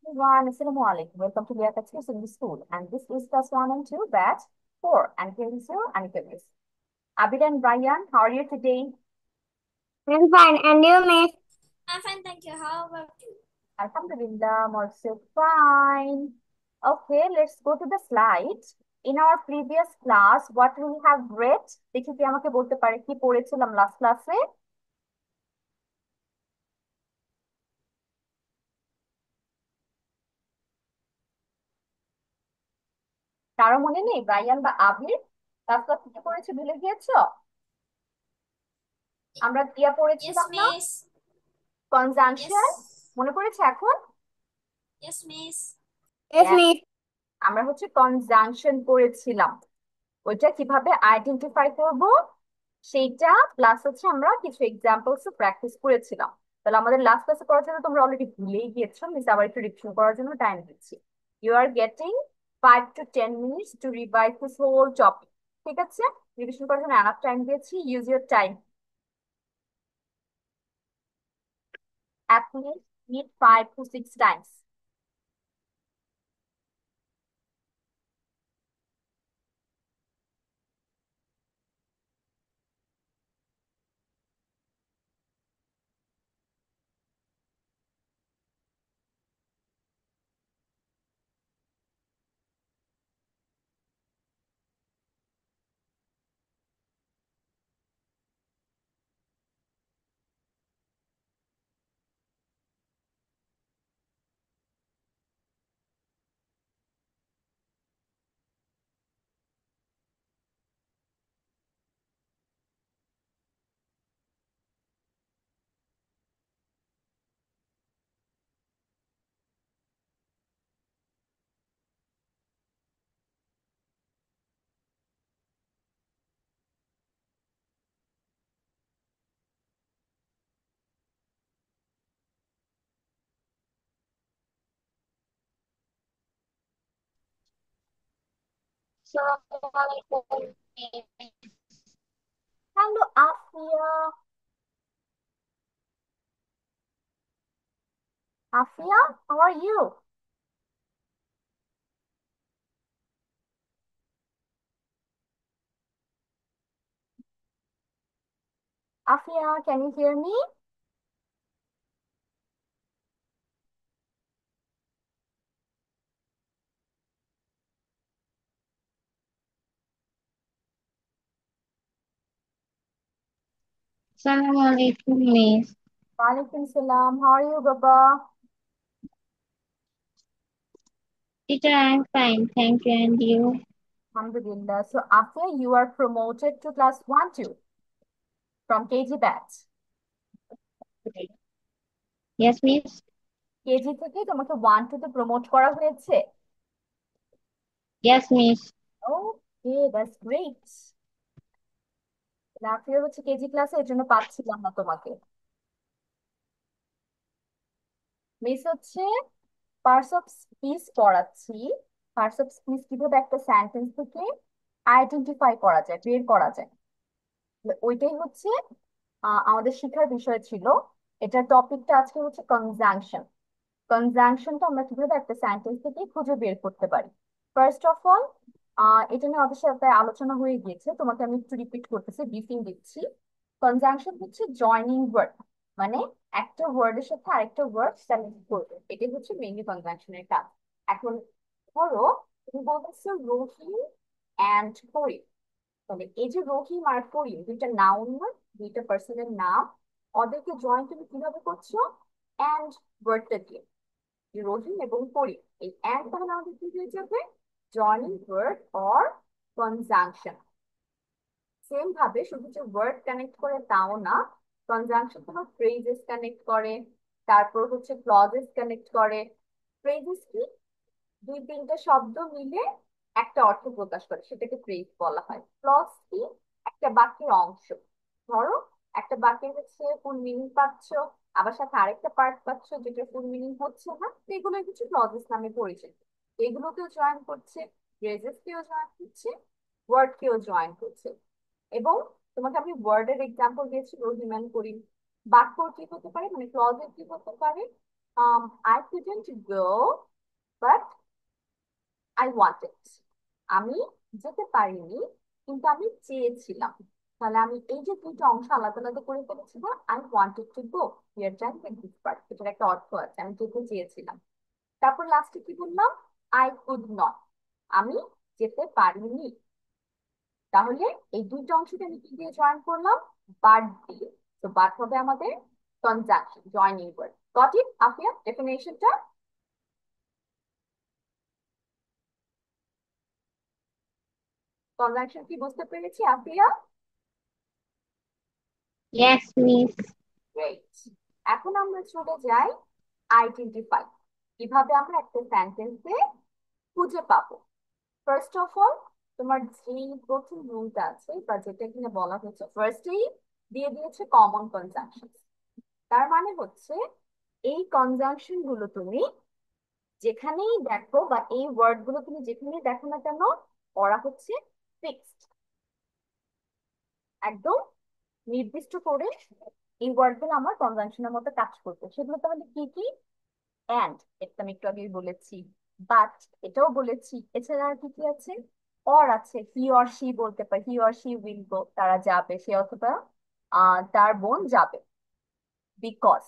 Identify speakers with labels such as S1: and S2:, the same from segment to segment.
S1: Everyone, Assalamu alaikum. Welcome to Liaquat Singh School. And this is class 1 and 2, batch 4. And here is your Anika. Abid and Brian, how are you today?
S2: I'm fine. And you, miss?
S3: I'm fine, thank you. How about you?
S1: Alhamdulillah, I'm also fine. Okay, let's go to the slide. In our previous class, what we have read, দেখি কি আমাকে বলতে পারে কি পড়েছিলাম last ক্লাসে? কারো মনে নেই? ব্রায়ান বা আবির লাস্ট ক্লাসে কি পড়েছে ভুলে গিয়েছো? আমরা দিয়া
S3: Yes,
S1: পড়েছিলাম না?
S3: miss.
S1: Conjunction
S3: Yes.
S1: মনে পড়েছে এখন?
S3: Yes, miss.
S2: Yes, miss.
S1: আমরা হচ্ছে কনজাংশন করেছিলাম, ওইটা কিভাবে আইডেন্টিফাই করব সেইটা, প্লাস হচ্ছে আমরা কিছু এক্সাম্পলস প্র্যাকটিস করেছিলাম। তাহলে আমাদের লাস্ট ক্লাসে করার জন্য তোমরা অলরেডি ভুলেই গিয়েছো, মিস আবার একটু রিভিশন করার জন্য টাইম দিচ্ছি। You are getting 5 to 10 minutes to revise this whole topic. ঠিক আছে, রিভিশন করার জন্য এনাফ টাইম দিয়েছি, use your time. At least need 5 to 6 times. Hello, Afia. Afia, how are you? Afia, can you hear me?
S2: Assalamu alaikum, miss.
S1: Walaikum salam. How are you, Baba?
S2: Teacher, I'm fine. Thank you. And you?
S1: Alhamdulillah. So, after you are promoted to class 1 2 from KG batch.
S2: Yes, miss.
S1: KG থেকে তোমাকে 1 2 তে promote করা হয়েছে।
S2: Yes, miss.
S1: Okay, that's great. Afia হচ্ছে KG ক্লাসে, এর জন্য পাচ্ছিলাম না তোমাকে। মিস হচ্ছে পার্টস অফ স্পিচ পড়াচ্ছি। পার্টস অফ স্পিচ কিভাবে একটা সেন্টেন্স থেকে আইডেন্টিফাই করা যায়, বের করা যায়, ওইটাই হচ্ছে আমাদের শিক্ষার বিষয় ছিল। এটার টপিকটা আজকে হচ্ছে কনজাংশন। কনজাংশনটা আমরা কিভাবে একটা সেন্টেন্স থেকে খুঁজে বের করতে পারি। ফার্স্ট অফ অল, এটা নিয়ে আমাদের সাথে আলোচনা হয়ে গিয়েছে, তোমাকে আমি একটু রিপিট করতেছি, ব্রিফিং দিচ্ছি। কনজাংশন হচ্ছে জয়নিং ওয়ার্ড, মানে একটা ওয়ার্ডের সাথে আরেকটা ওয়ার্ড কানেক্ট করবে, এটাই হচ্ছে মেইনলি কনজাংশনের কাজ। এখন ধরো তুমি বলতেছো রহিম অ্যান্ড করিম, তাহলে এই যে রহিম আর করিম দুইটা নাউন না, দুইটা পার্সনের নাম, ওদেরকে জয়েন তুমি কিভাবে করছো? অ্যান্ড ওয়ার্ডটা দিয়ে, যে রহিম এবং করিম, এই অ্যান্ড তাহলে আমাদের কি হয়ে যাবে? Joining word or conjunction. Same ভাবে শুধু যে ওয়ার্ড কানেক্ট করে তাও না, কনজাংশন তোমার ফ্রেজেস কানেক্ট করে, তারপর হচ্ছে ক্লজেস কানেক্ট করে। ফ্রেজেস কি? দুই তিনটা শব্দ মিলে একটা অর্থ প্রকাশ করে, সেটাকে ফ্রেজ বলা হয়। ক্লজ কি? একটা বাক্যের অংশ। ধরো একটা বাক্যের হচ্ছে ফুল মিনিং পাচ্ছ, আবার সাথে আরেকটা পার্ট পাচ্ছ যেটা ফুল মিনিং হচ্ছে না, তো এগুলো কিছু ক্লজেস নামে পরিচিত। এগুলোকেও জয়েন করছে, ফ্রেজেস কেও জয়েন করছে, ওয়ার্ড কেও জয়েন করছে। এবং তোমাকে আমি ওয়ার্ডের এক্সাম্পল দিয়েছি রহিম এন্ড করিম। বাক্য কি হতে পারে, মানে ক্লজের কি হতে পারে? I couldn't go, but I wanted. আমি যেতে পারিনি, কিন্তু আমি চেয়েছিলাম। তাহলে আমি এই যে দুইটা অংশ আলাদা আলাদা করে ফেলেছি না, I wanted to go, we are trying to this part, এটার একটা অর্থ আছে, আমি যেতে চেয়েছিলাম। তারপর লাস্টে কি বললাম? আই কুড নট, আমি যেতে পারিনি। তাহলে এই দুইটা অংশকে আমি কি দিয়ে জয়েন করলাম? বাট দিয়ে। তো বাট হবে আমাদের conjunction, joining word. Got it Afia, ডেফিনেশনটা? কনজাংশন কি বুঝতে পেরেছি আফিয়া?
S2: Yes, Miss.
S1: গ্রেট। এখন আমরা চলে যাই আইডেন্টিফাই। কিভাবে আমরা একটা সেন্টেন্সে খুঁজে পাবো? ফার্স্ট অফ অল, তোমার যে প্রথম রুলটা আছে বা যেটা এখানে বলা হয়েছে, ফার্স্টেই দিয়ে দিয়েছে কমন কনজাংশন। তার মানে হচ্ছে এই কনজাংশন গুলো তুমি যেখানেই দেখো বা এই ওয়ার্ড গুলো তুমি যেখানেই দেখো না কেন, ওরা হচ্ছে ফিক্সড, একদম নির্দিষ্ট করে এই ওয়ার্ড গুলো আমার কনজাংশনের মতো কাজ করবে। সেগুলো তাহলে কি কি? অ্যান্ড, এটা আমি একটু আগেই বলেছি। বাট, এটাও বলেছি। এছাড়া আর কি কি আছে? অর আছে, হি অর শি বলতে পারে, he or she will go, তারা যাবে, সে অথবা তার বোন যাবে। Because,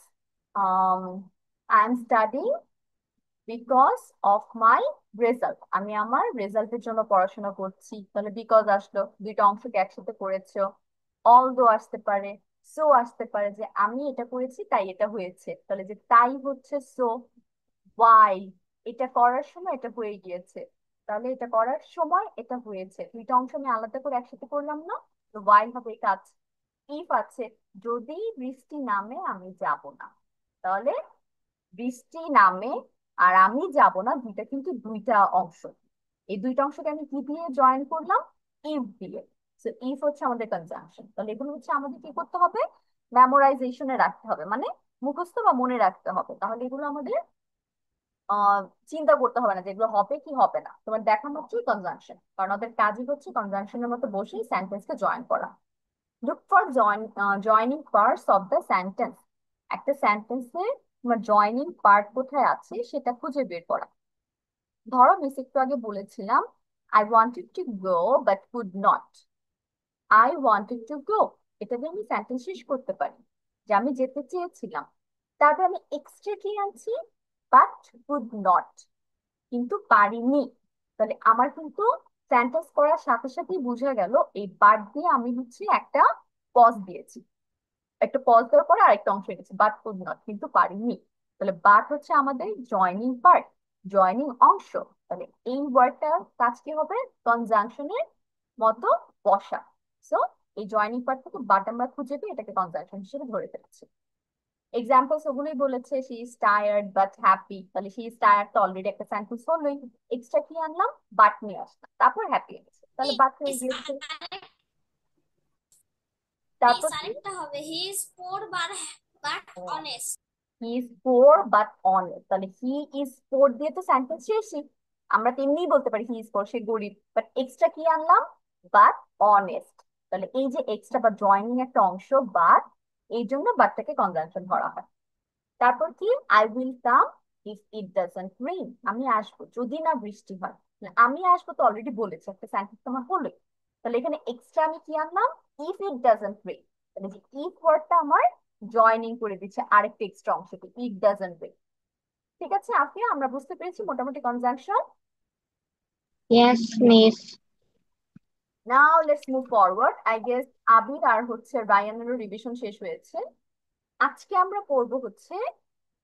S1: I am studying because of my result, আমি আমার রেজাল্টের জন্য পড়াশোনা করছি। তাহলে বিকজ আসলো, দুইটা অংশকে একসাথে করেছো। অলদো আসতে পারে, সো আসতে পারে, যে আমি এটা করেছি তাই এটা হয়েছে, তাহলে যে তাই হচ্ছে সো। ওয়াই, এটা করার সময় এটা হয়ে গিয়েছে, তাহলে এটা করার সময় এটা হয়েছে। দুইটা অংশ আমি আলাদা করে একসাথে করলাম না, তো ওয়াই হবে কাজ। ইফ আছে, যদি বৃষ্টি নামে আমি যাব না, তাহলে বৃষ্টি নামে আর আমি যাব না, দুইটা কিন্তু দুইটা অংশ। এই দুইটা অংশকে আমি কি দিয়ে জয়েন করলাম? ইফ দিয়ে। সো ইফ হচ্ছে আমাদের কনজাংশন। তাহলে এগুলো হচ্ছে আমাদের কি করতে হবে? মেমোরাইজেশনে রাখতে হবে, মানে মুখস্থ বা মনে রাখতে হবে। তাহলে এগুলো আমাদের আহ চিন্তা করতে হবে না যেগুলো হবে কি হবে না, তোমার দেখা মাত্রই কনজাংশন, কারণ ওদের কাজই হচ্ছে কনজাংশনের মতো বসেই সেন্টেন্সকে জয়েন করা। Look for joining parts of the sentence. একটা সেন্টেন্সে তোমার জয়নিং পার্ট কোথায় আছে সেটা খুঁজে বের করা। ধরো মিস একটু আগে বলেছিলাম, I wanted to go but could not. I wanted to go, এটা দিয়ে আমি সেন্টেন্স শেষ করতে পারি যে আমি যেতে চেয়েছিলাম। তারপর আমি এক্সট্রা কি আনছি? বাট কুড নট, কিন্তু পারিনি। তাহলে আমার কিন্তু সেন্টেন্স করার সাথে সাথেই বোঝা গেল এই বাট দিয়ে আমি হচ্ছে একটা পজ দিয়েছি, একটা পজ দেওয়ার পরে আরেকটা অংশ এনেছি, বাট কুড নট, কিন্তু পারিনি। তাহলে বাট হচ্ছে আমাদের জয়নিং পার্ট, জয়নিং অংশ। তাহলে এই ওয়ার্ডটার কাজ কি হবে? কনজাংশনের মতো বসা। সো এই জয়নিং পার্ট থেকে বাট আমরা খুঁজে পেয়ে এটাকে কনজাংশন হিসেবে ধরে ফেলেছি। এক্সাম্পলস ওগুলোই বলেছে, she is tired but happy, তাহলে শি ইজ টায়ার্ড তো অলরেডি একটা সেন্টেন্স হলোই। এক্সট্রা কি আনলাম? বাট নিয়ে আসলাম, তারপর হ্যাপি এনেছে, তাহলে বাট হয়ে
S3: মিস
S1: গিয়েছে। তারপর কি?
S3: আরেকটা হবে, he is poor but honest.
S1: He is poor but honest, তাহলে হি ইজ পোর দিয়ে তো সেন্টেন্স শেষই। আমরা তেমনিই বলতে পারি হি ইজ পোর, সে গরিব, বাট এক্সট্রা কি আনলাম? But honest. তাহলে এই যে এক্সট্রা বা জয়নিং একটা অংশ বাট, এই জন্য বাটটাকে কনজাংশন ধরা হয়। তারপর কি? I will come if it doesn't rain, আমি আসবো যদি না বৃষ্টি হয়। আমি আসবো তো অলরেডি বলেছি, একটা সেন্টেন্স তোমার হলোই। তাহলে এখানে এক্সট্রা আমি কি আনলাম? ইফ ইট ডাজন্ট রেইন, তাহলে যে ইফ ওয়ার্ডটা আমার জয়নিং করে দিচ্ছে আরেকটা এক্সট্রা অংশকে, ইট ডাজন্ট রেইন। ঠিক আছে আফিয়া, আমরা বুঝতে পেরেছি মোটামুটি conjunction.
S2: Yes, Miss.
S1: Now let's move forward. I guess Abir আর হচ্ছে রায়ানেরও রিভিশন শেষ হয়েছে। আজকে আমরা পড়বো হচ্ছে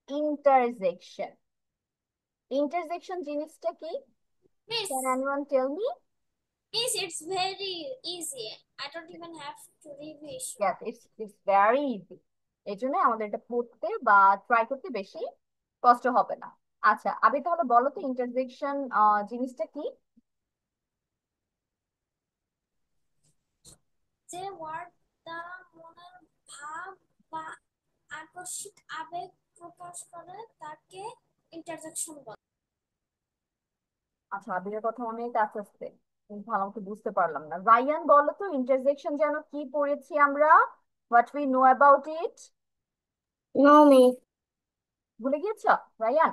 S1: ইন্টারজেকশন। ইন্টারজেকশন জিনিসটা কি?
S3: Miss
S1: Can anyone tell me?
S3: Miss it's very easy, I don't even have to revision.
S1: Yes, it's very easy. এই জন্য আমাদের এটা পড়তে বা ট্রাই করতে বেশি কষ্ট হবে না। আচ্ছা আবি, তাহলে বলো তো ইন্টারজেকশন জিনিসটা কি?
S3: যে ওয়ার্ড দ্বারা মনের ভাব বা আকস্মিক আবেগ প্রকাশ করে তাকে ইন্টারজেকশন বলে।
S1: আচ্ছা আবিরের কথা অনেক আস্তে আস্তে, কিন্তু ভালো মতো বুঝতে পারলাম না। রায়ান বলো তো ইন্টারজেকশন যেন কি পড়েছি আমরা, what we know about it?
S2: No, Miss.
S1: ভুলে গিয়েছো রায়ান?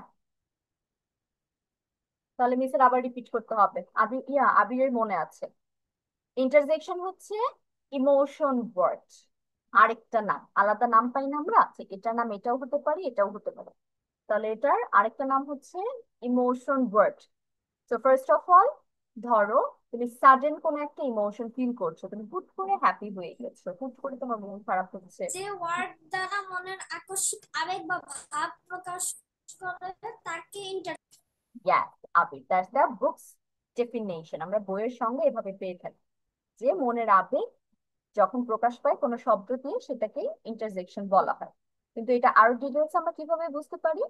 S1: তাহলে মিসের আবার রিপিট করতে হবে। আবিরের মনে আছে। ইন্টারজেকশন হচ্ছে ইমোশন ওয়ার্ড। আরেকটা নাম, আলাদা নাম পাই না আমরা, যে এটার নাম এটাও হতে পারে এটাও হতে পারে। তাহলে এটার আরেকটা নাম হচ্ছে ইমোশন ওয়ার্ড। তো ফার্স্ট অফ অল, ধরো তুমি সাডেন কোনো একটা ইমোশন ফিল করছো, তুমি হুট করে হ্যাপি হয়ে গেছো, হুট করে তোমার মন খারাপ হচ্ছে।
S3: যে ওয়ার্ড দ্বারা মনের আকস্মিক আবেগ বা ভাব প্রকাশ করে তাকে
S1: ইয়াস আবির, দ্যাটস দ্য বুকস ডেফিনেশন। আমরা বইয়ের সঙ্গে এভাবে পেয়ে থাকি যে মনের আবেগ যখন প্রকাশ পায় কোনো শব্দ দিয়ে সেটাকে ইন্টারজেকশন বলা হয়। কিন্তু এটা আরো ডিটেলস আমরা কিভাবে বুঝতে পারি?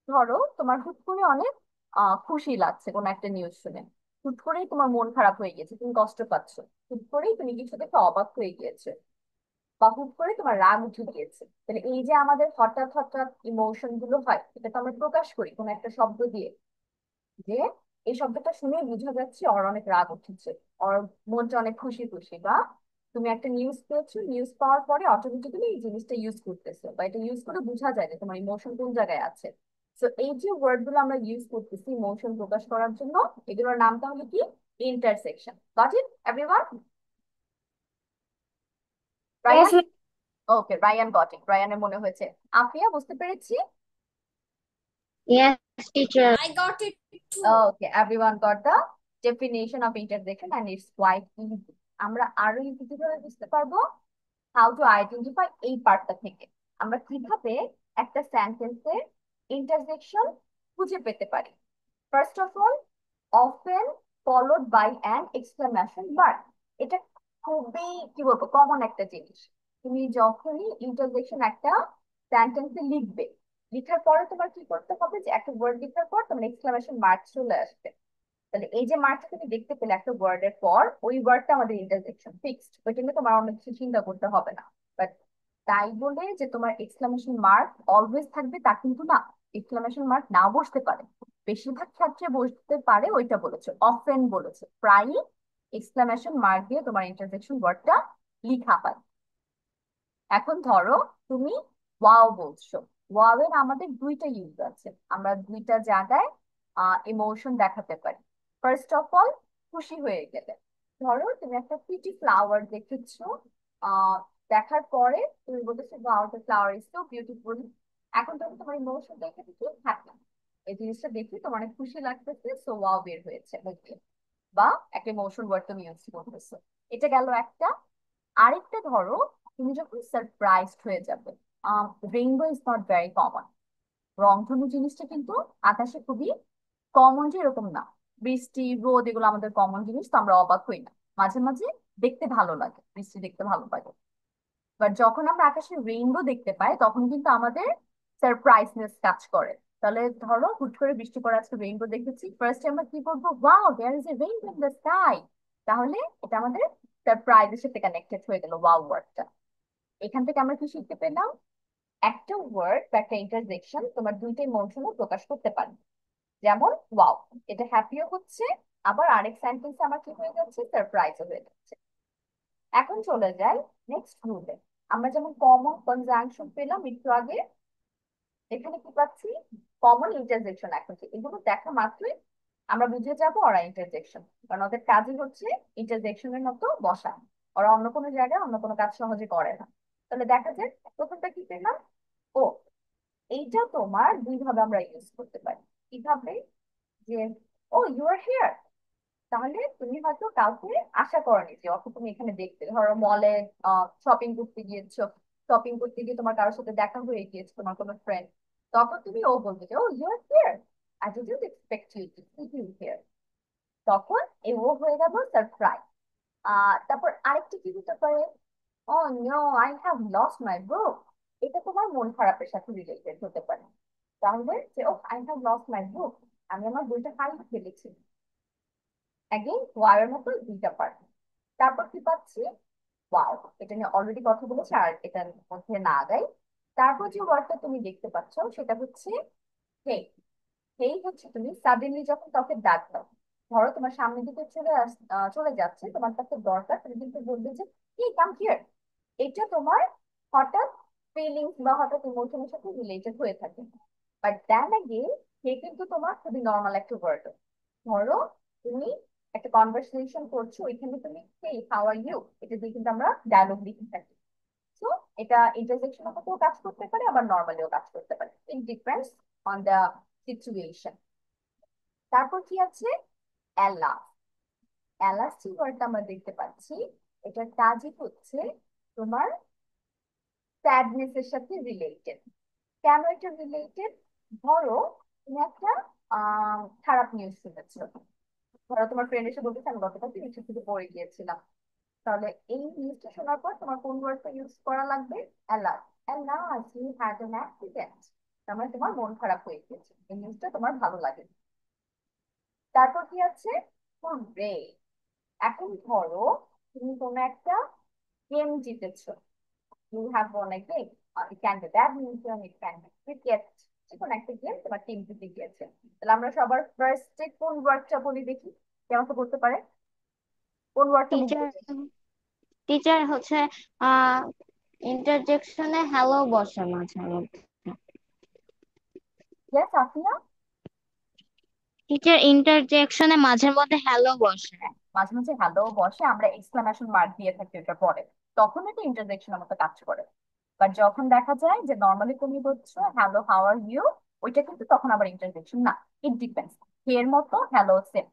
S1: ধরো তোমার হুট করে অনেক খুশি লাগছে কোনো একটা নিউজ শুনে, হুট করেই তোমার মন খারাপ হয়ে গেছে, তুমি কষ্ট পাচ্ছ, হুট করেই তুমি কিছু দেখে অবাক হয়ে গিয়েছে, বা হুট করে তোমার রাগ উঠে গিয়েছে। তাহলে এই যে আমাদের হঠাৎ হঠাৎ ইমোশন গুলো হয়, এটা তো আমরা প্রকাশ করি কোনো একটা শব্দ দিয়ে, যে এই শব্দটা শুনে বোঝা যাচ্ছে ওর অনেক রাগ উঠেছে, ওর মনটা অনেক খুশি খুশি। বা তুমি একটা নিউজ পেয়েছো, নিউজ পাওয়ার পরে অটোমেটিক্যালি এই জিনিসটা ইউজ করতেছো, বা এটা ইউজ করে বোঝা যায় যে তোমার ইমোশন কোন জায়গায় আছে। তো এই যে ওয়ার্ড গুলো আমরা ইউজ করতেছি ইমোশন প্রকাশ করার জন্য, এগুলোর নাম তাহলে কি? Intersection. Got it everyone? Rayan?
S2: Yes, ma'am.
S1: Okay, Rayan got it, রায়ানের মনে হয়েছে। আফিয়া বুঝতে পেরেছি?
S2: Yes, teacher.
S3: I got it too.
S1: Okay, everyone got the definition of intersection and it's quite easy. আমরা আরো ইজি কিভাবে বুঝতে পারবো? হাউ টু আইডেন্টিফাই এই পার্টটা থেকে আমরা কিভাবে একটা সেন্টেন্সের ইন্টারসেকশন খুঁজে পেতে পারি। First of all, often followed by an exclamation mark. এটা খুবই কি বলবো কমন একটা জিনিস। তুমি যখনই ইন্টারজেকশন একটা সেন্টেন্সে লিখবে, লিখার পরে তোমার কি করতে হবে, যে একটা ওয়ার্ড লেখার পর তোমার এক্সক্লেমেশন মার্ক চলে আসবে। তাহলে এই যে মার্কটা তুমি দেখতে পেলে একটা ওয়ার্ডের পর, ওই ওয়ার্ডটা আমাদের ইন্টারজেকশন ফিক্সড, ওইটা নিয়ে তোমার অনেক কিছু চিন্তা করতে হবে না। বাট তাই বলে যে তোমার এক্সক্লেমেশন মার্ক অলওয়েজ থাকবে তা কিন্তু না। এক্সক্লেমেশন মার্ক না বসতে পারে, বেশিরভাগ ক্ষেত্রে বসতে পারে। ওইটা বলেছে, অফেন বলেছে, প্রায়ই এক্সক্লেমেশন মার্ক দিয়ে তোমার ইন্টারজেকশন ওয়ার্ডটা লিখা হয়। এখন ধরো তুমি ওয়াও বলছো, ওয়াও এর আমাদের দুইটা ইউজ আছে, আমরা দুইটা জায়গায় ইমোশন দেখাতে পারি। ফার্স্ট অফ অল, খুশি হয়ে গেলে, ধরো তুমি একটা প্রিটি ফ্লাওয়ার দেখেছো, আহ দেখার পরে তুমি বলতেছো wow, the flower is so beautiful. এখন তুমি তোমার ইমোশন দেখে কি হ্যাপি, এই জিনিসটা দেখে তোমার অনেক খুশি লাগতেছে, সো ওয়াও বের হয়েছে বুঝলি? বা একটা ইমোশন ওয়ার্ড তুমি ইউজ করতেছো। এটা গেল একটা। আরেকটা ধরো, তুমি যখন সারপ্রাইজড হয়ে যাবে। Rainbow is not very common. রংধনু জিনিসটা কিন্তু আকাশে খুবই কমন, যে এরকম না। বৃষ্টি রোদ এগুলো আমাদের কমন জিনিস, তো আমরা অবাক হই না। মাঝে মাঝে দেখতে ভালো লাগে, বৃষ্টি দেখতে ভালো লাগে। বাট যখন আমরা আকাশে রেইনবো দেখতে পাই তখন কিন্তু আমাদের সারপ্রাইজনেস কাজ করে। তাহলে ধরো হুট করে বৃষ্টি পড়ে, আজকে রেইনবো দেখেছি, ফার্স্ট আমরা কি করবো, wow there is a rainbow in the sky. তাহলে এটা আমাদের সারপ্রাইজের সাথে কানেক্টেড হয়ে গেল ওয়াও ওয়ার্ডটা। এখান থেকে আমরা কি শিখতে পেলাম? একটা ওয়ার্ড বা একটা ইন্টারজেকশন তোমার দুইটা ইমোশনও প্রকাশ করতে পারে। যেমন ওয়াও, এটা হ্যাপিও হচ্ছে, আবার আরেক সেন্টেন্সে আমার কি হয়ে যাচ্ছে, সারপ্রাইজও হয়ে যাচ্ছে। এখন চলে যাই নেক্সট রুলে। আমরা যেমন কমন কনজাংশন পেলাম একটু আগে, এখানে কি পাচ্ছি, কমন ইন্টারজেকশন। এখন কি এগুলো দেখা মাত্রই আমরা বুঝে যাব ওরা ইন্টারজেকশন, কারণ ওদের কাজই হচ্ছে ইন্টারজেকশনের মতো বসা। ওরা অন্য কোনো জায়গায় অন্য কোনো কাজ সহজে করে না। তাহলে দেখা যাক প্রথমটা কি পেলাম। ও, এইটা তোমার দুই ভাবে আমরা ইউজ করতে পারি। কিভাবে? যে ও ইউ আর হিয়ার, তাহলে তুমি হয়তো কাউকে আশা করনি যে অত তুমি এখানে দেখতে, ধরো মলে শপিং করতে গিয়েছো, শপিং করতে গিয়ে তোমার কারোর সাথে দেখা হয়ে গিয়েছে, তোমার কোনো ফ্রেন্ড, তখন তুমি ও বলবে যে oh you are here, I didn't expect you to see you here. তখন এ ও হয়ে গেল সারপ্রাইজ। তারপর আরেকটা কি হতে পারে, oh no I have lost my book. এটা তোমার মন খারাপের সাথে রিলেটেড হতে পারে। তাহলে যে ও আই হ্যাভ লস্ট মাই বুক, আমি আমার বইটা হারিয়ে ফেলেছি। অ্যাগেন ওয়ার মতো দুইটা পার্ট। তারপর কি পাচ্ছি, ওয়াও, এটা নিয়ে অলরেডি কথা বলেছি আর এটার মধ্যে না আগাই। তারপর যে ওয়ার্ডটা তুমি দেখতে পাচ্ছ সেটা হচ্ছে হে। হেই হচ্ছে তুমি সাডেনলি যখন কাউকে ডাক দাও, ধরো তোমার সামনের দিকে চলে যাচ্ছে, তোমার কাছে দরকার, তুমি কিন্তু বলবে যে হে কাম হিয়ার। এটা তোমার হঠাৎ ফিলিংস বা হঠাৎ ইমোশনের সাথে রিলেটেড হয়ে থাকে। বাট দেন अगेन হে কিন্তু তোমার খুবই নর্মাল একটা ওয়ার্ড। ধরো তুমি একটা কনভারসেশন করছো, ওইখানে তুমি হে হাউ আর ইউ এটা দিয়ে কিন্তু আমরা ডায়লগ লিখে থাকি। তো এটা ইন্টারজেকশনের মধ্যেও কাজ করতে পারে, আবার নর্মালিও কাজ করতে পারে, it depends on the situation. তারপর কি আছে? অ্যালা। অ্যালাস যে ওয়ার্ডটা আমরা দেখতে পাচ্ছি, এটার কাজই হচ্ছে তোমার স্যাডনেস এর সাথে রিলেটেড। কেন এটা রিলেটেড? ধরো তুমি একটা খারাপ নিউজ শুনেছো। ধরো তোমার ফ্রেন্ড এসে বলতেছে আমি গতকাল রিক্সা থেকে পড়ে গিয়েছিলাম। তাহলে এই নিউজটা শোনার পর তোমার কোন ওয়ার্ডটা ইউজ করা লাগবে? Alert. Alert you had an accident. তার মানে তোমার মন খারাপ হয়ে গিয়েছে, এই নিউজটা তোমার ভালো লাগে। তারপর কি আছে? রে। এখন ধরো তুমি কোনো একটা গেম জিতেছো, you have won a game. It can be badminton, it can be cricket, যে কোনো একটা গেম তোমার টিম জিতে গিয়েছে। তাহলে আমরা সবার ফার্স্টে কোন ওয়ার্ডটা বলি দেখি, কেমন তো বলতে পারে, কোন ওয়ার্ডটা মুখে?
S2: টিচার টিচার হচ্ছে আহ ইন্টারজেকশনে হ্যালো বসে মাঝে মধ্যে।
S1: ইয়েস আফিয়া।
S2: টিচার ইন্টারজেকশনে মাঝে মধ্যে হ্যালো বসে।
S1: হ্যাঁ, মাঝে মাঝে হ্যালো বসে, আমরা এক্সক্লামেশন মার্ক দিয়ে থাকি ওটা পরে, তখন এটা ইন্টারজেকশনের মতো কাজ করে। বাট যখন দেখা যায় যে নর্মালি তুমি বলছো হ্যালো হাউ আর ইউ, ওইটা কিন্তু তখন আবার ইন্টারজেকশন না। ইট ডিপেন্ডস, এর মতো হ্যালো সেম।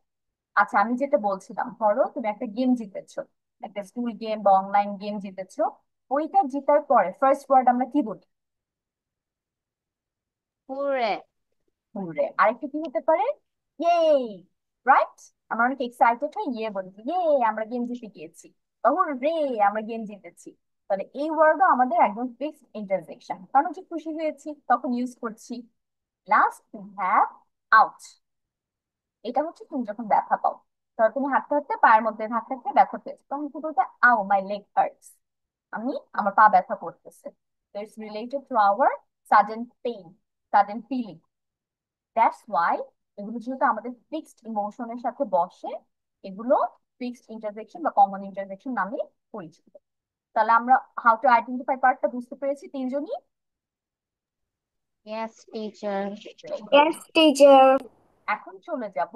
S1: আচ্ছা আমি যেটা বলছিলাম, ধরো তুমি একটা গেম জিতেছো, একটা স্কুল গেম বা অনলাইন গেম জিতেছো, ওইটা জিতার পরে ফার্স্ট ওয়ার্ড আমরা কি বলি?
S2: হুররে।
S1: হুররে। আরেকটা কি হতে পারে? ইয়ে। রাইট। আমরা অনেক এক্সাইটেড হই, ইয়ে বলি ইয়ে আমরা গেম জিতে গিয়েছি, বা হুররে আমরা গেম জিতেছি। তাহলে এই ওয়ার্ডও আমাদের একদম ফিক্সড ইন্টারজেকশন, কারণ যে খুশি হয়েছি তখন ইউজ করছি। Last we have out. এটা হচ্ছে তুমি যখন ব্যথা পাও, ধরো তুমি হাঁটতে হাঁটতে পায়ের মধ্যে ধাক্কা খেয়ে ব্যথা পেয়েছো, তখন কি বলতে? আও মাই লেগ হার্টস। আমার পা ব্যথা করতেছে। তো it's related to our sudden pain, sudden feeling. That's why এগুলো যেহেতু আমাদের ফিক্সড ইমোশনের সাথে বসে, এগুলো ফিক্সড ইন্টারজেকশন বা কমন ইন্টারজেকশন নামে পরিচিত। তাহলে আমরা হাউ টু আইডেন্টিফাই পার্টটা বুঝতে পেরেছি তিনজনই।
S2: Yes teacher.
S3: Yes, teacher.
S1: এখন চলে যাব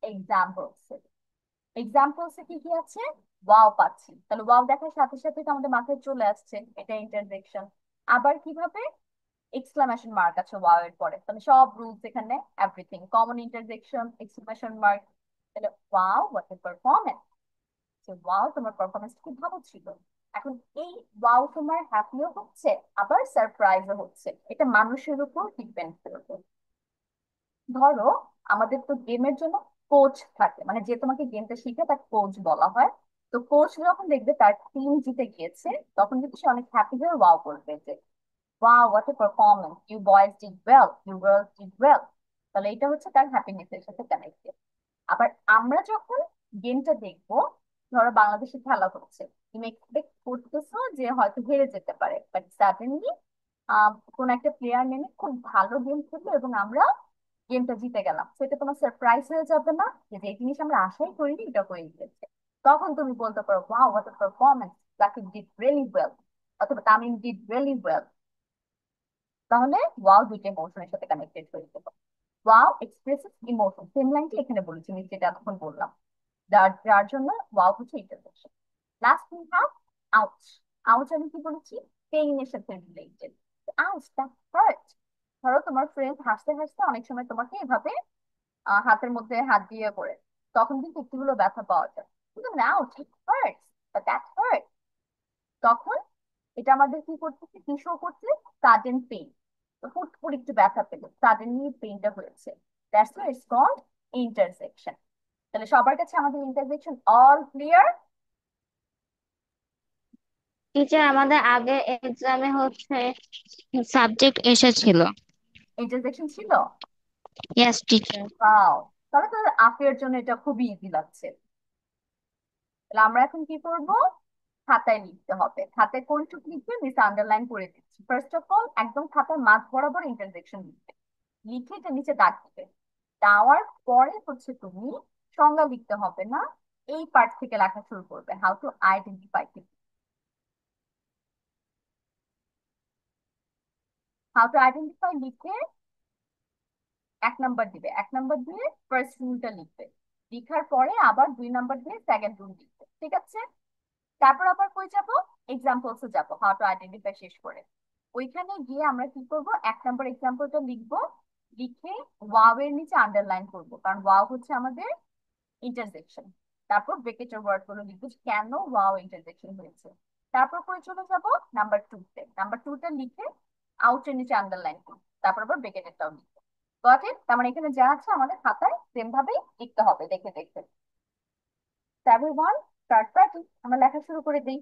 S1: এক্সাম্পলস। এক্সাম্পলসে কি কি আছে? ওয়াও পাচ্ছি, তাহলে ওয়াও দেখার সাথে সাথে তো আমাদের মাথায় চলে আসছে এটা ইন্টারজেকশন। আবার কিভাবে? এক্সক্লামেশন মার্ক আছে ওয়াও এর পরে, তাহলে সব রুলস এখানে, everything common interjection exclamation mark. তাহলে ওয়াও হোয়াট এ পারফরমেন্স, যে ওয়াও তোমার পারফরমেন্স খুব ভালো ছিল। এখন এই ওয়াও তোমার হ্যাপিও হচ্ছে, আবার সারপ্রাইজও হচ্ছে, এটা মানুষের উপর ডিপেন্ড করবে। ধরো আমাদের তো গেমের জন্য কোচ থাকে, মানে যে তোমাকে গেমটা শিখে তাকে কোচ বলা হয়। তো কোচ যখন দেখবে তার টিম জিতে গিয়েছে, তখন কিন্তু সে অনেক হ্যাপি হয়ে ওয়াও করবে যে wow what a performance, you boys did well, you girls did well. তাহলে এটা হচ্ছে তার হ্যাপিনেস এর সাথে কানেক্টেড। আবার আমরা যখন গেমটা দেখবো, ধরো বাংলাদেশে খেলা হচ্ছে, তুমি এক্সপেক্ট করতেছো যে হয়তো হেরে যেতে পারে, বাট সাডেনলি কোন একটা প্লেয়ার নেমে খুব ভালো গেম খেললো এবং আমরা গেমটা জিতে গেলাম, সেটা তোমার সারপ্রাইজ হয়ে যাবে না? যে যে জিনিস আমরা আশাই করিনি এটা হয়ে গেছে। তখন তুমি বলতে পারো wow what a performance, Zakir did really well, অথবা তামিম ডিড রিয়েলি ওয়েল। তাহলে ওয়াও দুইটা ইমোশনের সাথে কানেক্টেড হয়ে যেতে পারে। ওয়াও এক্সপ্রেসিভ ইমোশন, সেম লাইনটি এখানে বলেছি আমি যেটা এতক্ষণ বললাম, যার যার জন্য ওয়াও হচ্ছে intersection. Last we have ouch. Ouch আমি কি বলেছি? পেইনের সাথে রিলেটেড। Ouch that heart. ধরো তোমার ফ্রেন্ড হাসতে হাসতে অনেক সময় তোমাকে এভাবে হাতের মধ্যে হাত দিয়ে করে, তখন কিন্তু একটুগুলো ব্যথা পাওয়া যায়, কিন্তু নাও ঠিক হার্টস, দ্যাট হার্ট। তখন এটা আমাদের কি করতেছে, কি শো করছে? Sudden pain. তো হুট করে একটু ব্যথা পেলো, সাডেনলি পেইনটা হয়েছে, that's why it's called intersection. তাহলে সবার কাছে আমাদের ইন্টারসেকশন অল ক্লিয়ার?
S2: টিচার আমাদের আগে এক্সামে হচ্ছে সাবজেক্ট এসেছিল।
S1: ইন্টারসেকশন ছিল?
S2: Yes teacher.
S1: ওয়াও। তাহলে তো আফিয়ার জন্য এটা খুবই ইজি লাগছে। তাহলে আমরা এখন কি করব? খাতায় লিখতে হবে। খাতায় কোনটুকু লিখবে মিস আন্ডারলাইন করে দিচ্ছি। ফার্স্ট অফ অল একদম খাতার মাঝ বরাবর ইন্টারসেকশন লিখবে, লিখে এটা নিচে দাগ দিবে। দেওয়ার পরে হচ্ছে তুমি সংজ্ঞা লিখতে হবে না, এই পার্ট থেকে লেখা শুরু করবে, how to identify. How to identify লিখে 1 নাম্বার দিবে, 1 নাম্বার দিয়ে ফার্স্ট রুলটা লিখবে, লিখার পরে আবার 2 নাম্বার দিয়ে সেকেন্ড রুল লিখবে, ঠিক আছে? তারপর আবার কই যাব, এক্সাম্পলসে যাব, হাউ টু আইডেন্টিফাই শেষ করে। ওইখানে গিয়ে আমরা কি করব, 1 নাম্বার এক্সাম্পলটা লিখবো, লিখে ওয়াও এর নিচে আন্ডারলাইন করব, কারণ ওয়াও হচ্ছে আমাদের ইন্টারসেকশন। তারপর ব্রেকেটের ওয়ার্ড গুলো লিখবো যে কেন ওয়াও ইন্টারসেকশন হয়েছে। তারপর করে চলে যাব নাম্বার 2 তে, নাম্বার 2টা লিখে আউটের নিচে আন্ডারলাইন করবো, তারপর আবার ব্রেকেটেরটাও লিখবো। Got it? তার মানে এখানে যা আছে আমাদের খাতায় সেম ভাবেই লিখতে হবে দেখে দেখে। এভরিওয়ান স্টার্ট প্র্যাকটিস, আমরা লেখা শুরু করে দিই।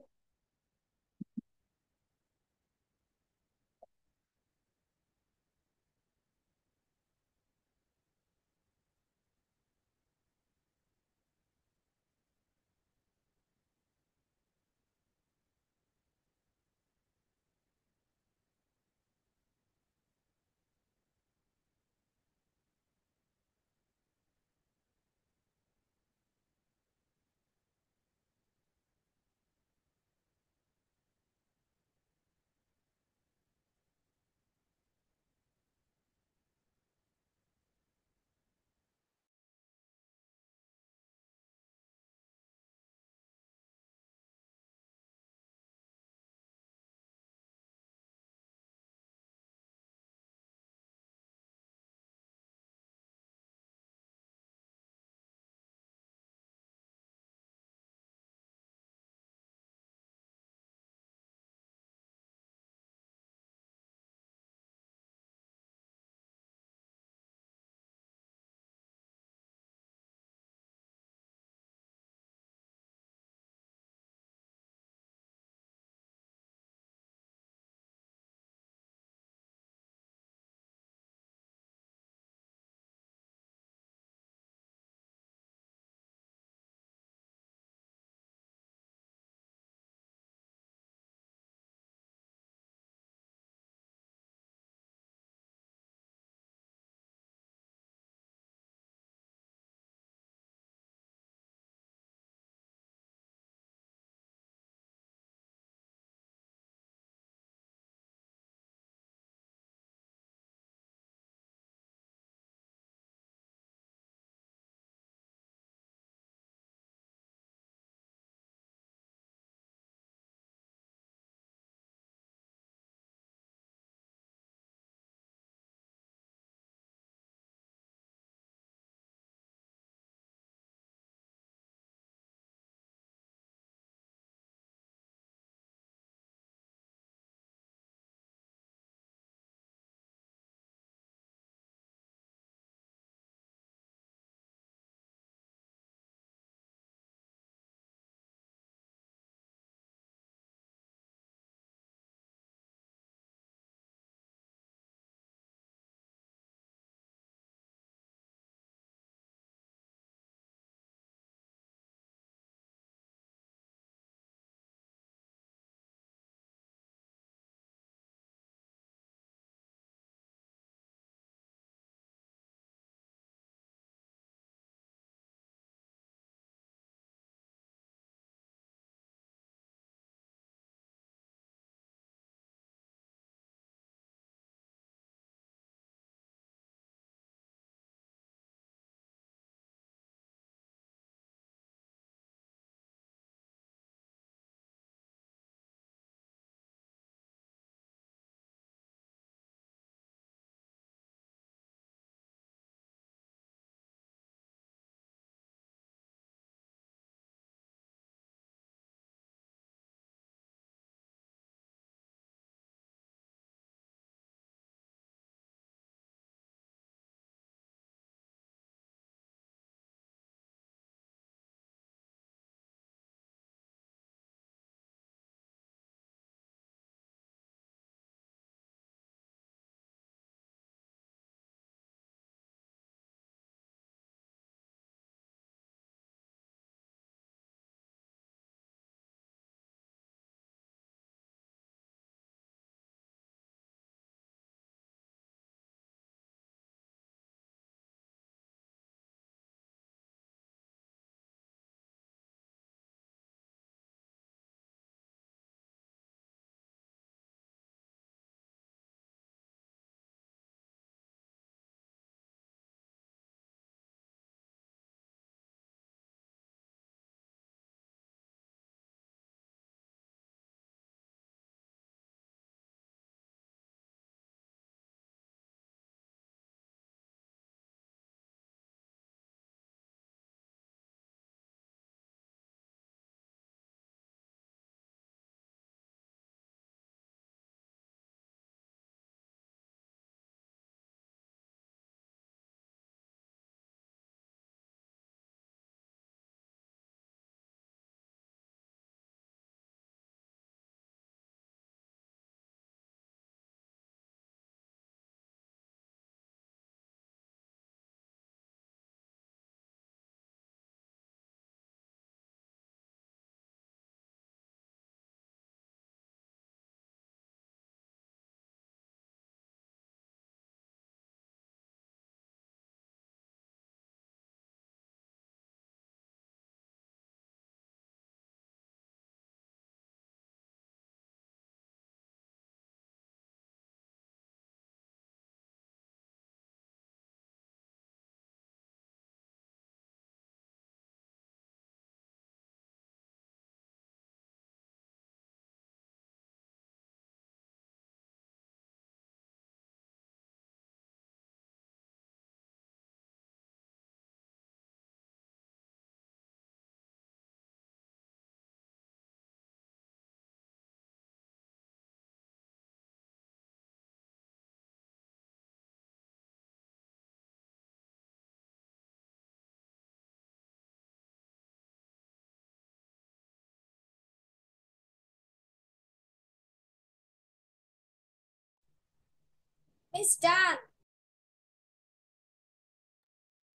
S3: It's done.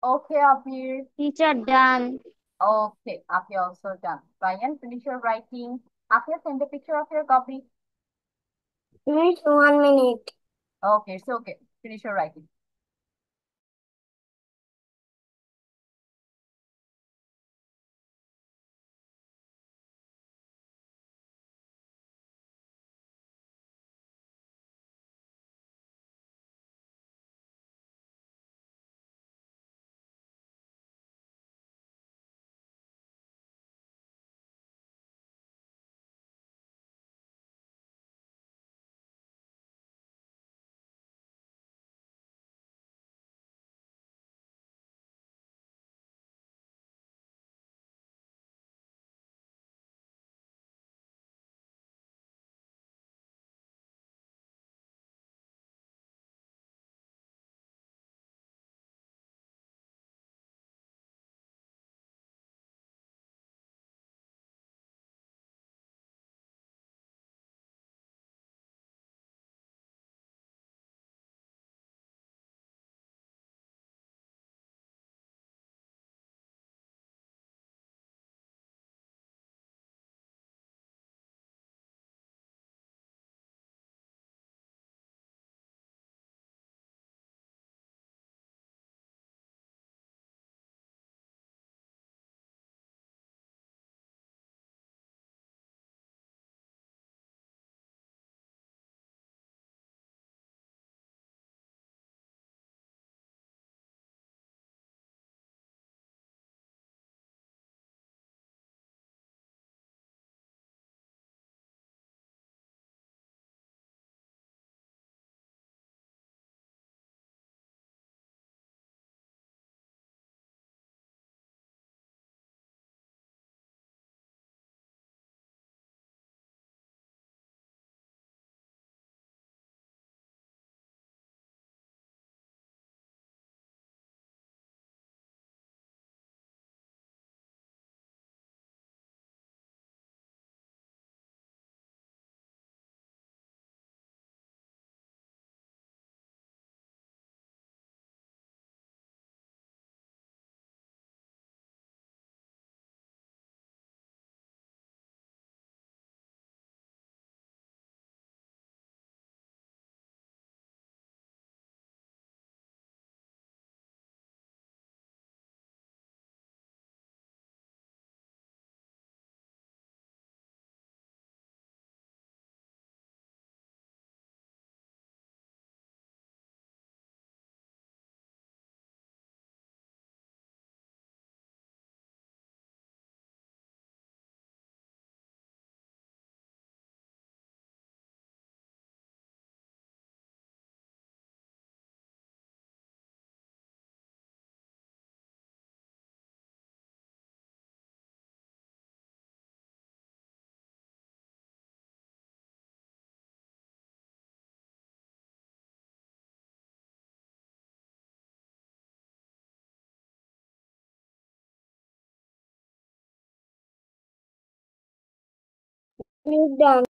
S1: Okay, Abir.
S2: Teacher done.
S1: Okay, Afia also done. Ryan, finish your writing. Afia, send a picture of your copy.
S3: Miss, 1 minute.
S1: Okay, it's okay. Finish your writing.
S3: Miss, done.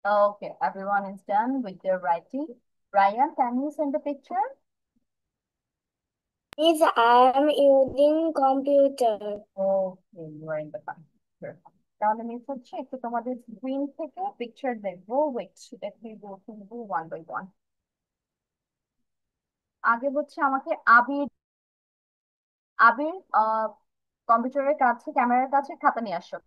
S1: Okay, everyone is done with their writing. Ryan, can you send a picture?
S3: Miss, I am using computer.
S1: Okay, you are in the computer. তাহলে miss হচ্ছে একটু তোমাদের screen থেকে picture দেখবো। Wait, let me go through one by one. আগে হচ্ছে আমাকে আবির আবির কম্পিউটারের কাছে, ক্যামেরার কাছে খাতা নিয়ে আসো।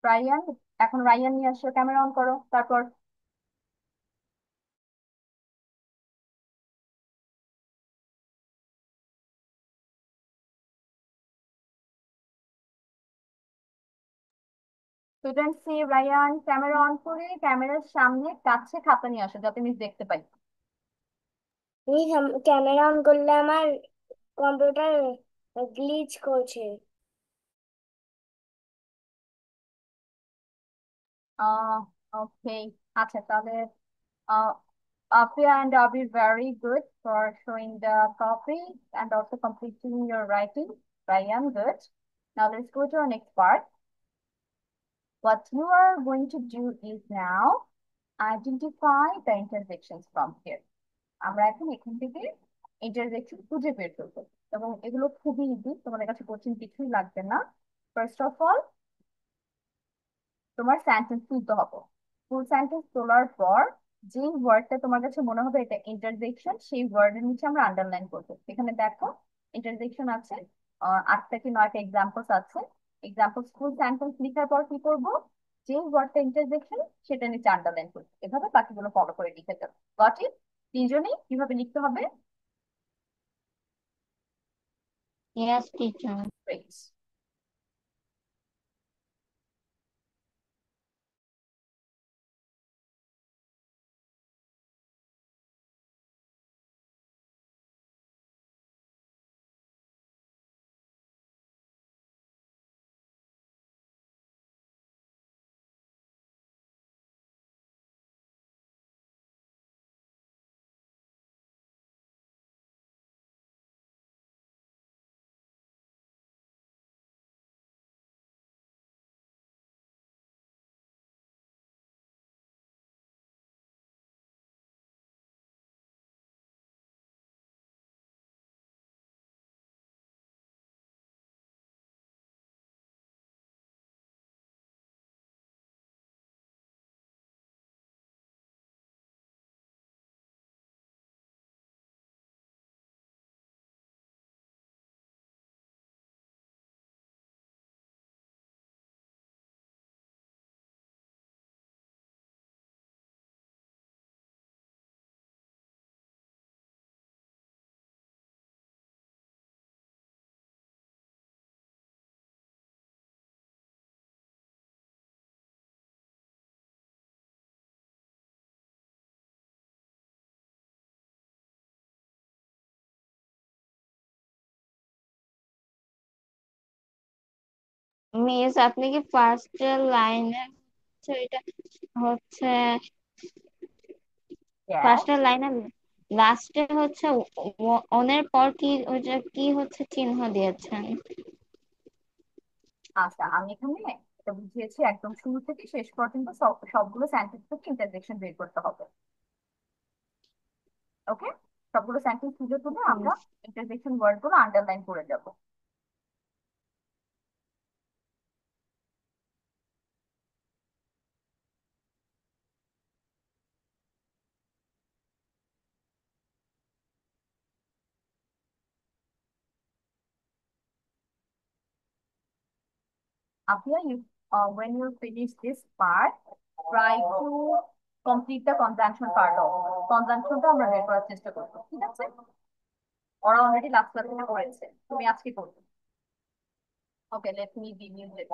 S1: রায়ান, এখন রায়ান নিয়ে আসো, ক্যামেরা অন করো। তারপর student C, Rayan camera on করে ক্যামেরার সামনে কাছে খাতা নিয়ে আসো যাতে মিস দেখতে পাই।
S3: মিস, ক্যামেরা অন করলে আমার কম্পিউটার গ্লিচ করছে।
S1: আহ ওকে, আচ্ছা তাহলে Afia and Abhi, very good for showing the copy and also completing your writing. Ryan, good. Now let's go to our next part. What you are going to do is now identify the intersections from here. আমরা এখন এখান থেকে interjection খুঁজে বের করবো এবং এগুলো খুবই ইজি, তোমাদের কাছে কোচিং কিছুই লাগবে না। ফার্স্ট অফ অল তোমার সেন্টেন্স তুলতে হবে। ফুল সেন্টেন্স তোলার পর যে ওয়ার্ডটা তোমার কাছে মনে হবে এটা ইন্টারজেকশন, সেই ওয়ার্ডের নিচে আমরা আন্ডারলাইন করবো। এখানে দেখো ইন্টারজেকশন আছে, 8টা কি 9টা এক্সাম্পলস আছে। এক্সাম্পলস ফুল সেন্টেন্স লেখার পর কি করব, যে ওয়ার্ডটা ইন্টারজেকশন সেটা নিচে আন্ডারলাইন করবো। এভাবে বাকিগুলো ফলো করে লিখে যাবো। Got it? তিনজনেই কিভাবে লিখতে হবে?
S2: Yes, teacher.
S1: Great.
S2: মিস, আপনি কি ফার্স্ট লাইনে এটা হচ্ছে
S1: Yes.
S2: ফার্স্ট লাইনে লাস্টে হচ্ছে অনের পর কি ওইটা কি হচ্ছে চিহ্ন দিয়েছেন?
S1: আচ্ছা, আমি এখানে এটা বুঝিয়েছি একদম শুরু থেকে শেষ পর্যন্ত সবগুলো সেন্টেন্স থেকে ইন্টারজেকশন বের করতে হবে। ওকে, সবগুলো সেন্টেন্স খুঁজে খুঁজে আমরা ইন্টারজেকশন ওয়ার্ড গুলো আন্ডারলাইন করে যাব। After you, when you finish this part, try to complete the conjunction part of conjunctionটা আমরা বের করার চেষ্টা করবো, ঠিক আছে? ওরা অলরেডি লাস্ট ক্লাসে করেছে, তুমি আজকে করবে। ওকে, লেট মি বি মিউটেড।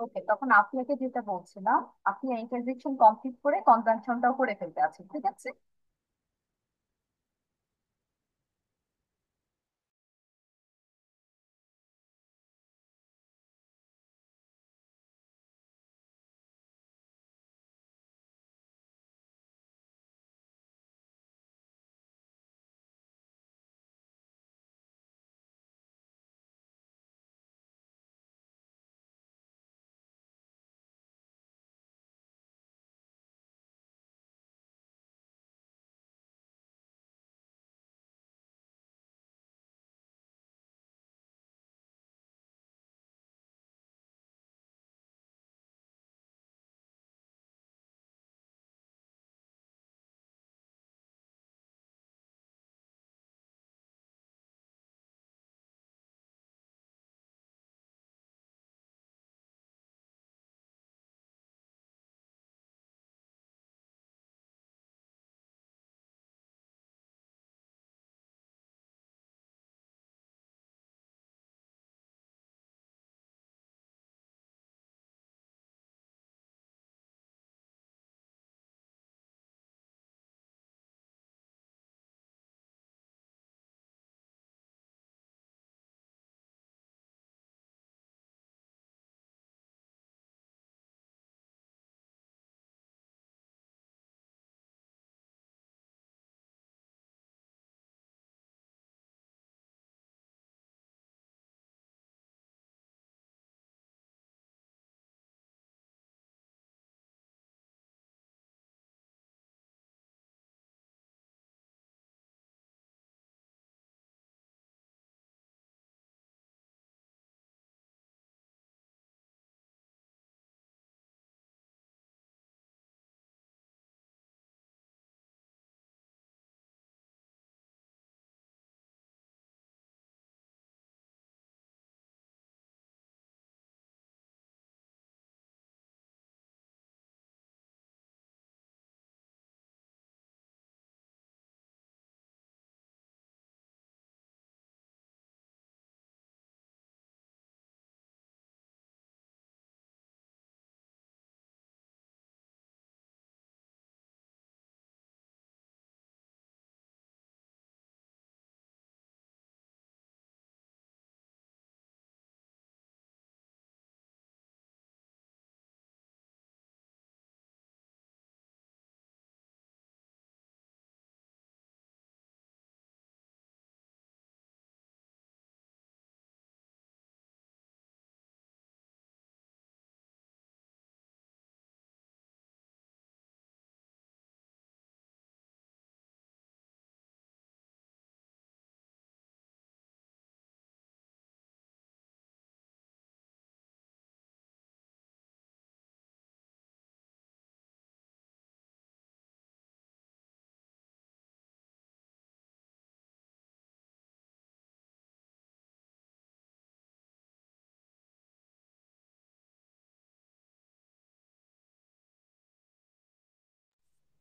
S1: ওকে, তখন আপনাকে যেটা বলছিলাম, আপনি ইন্টারজেকশন কমপ্লিট করে কনজাংশনটাও করে ফেলতে আছেন, ঠিক আছে?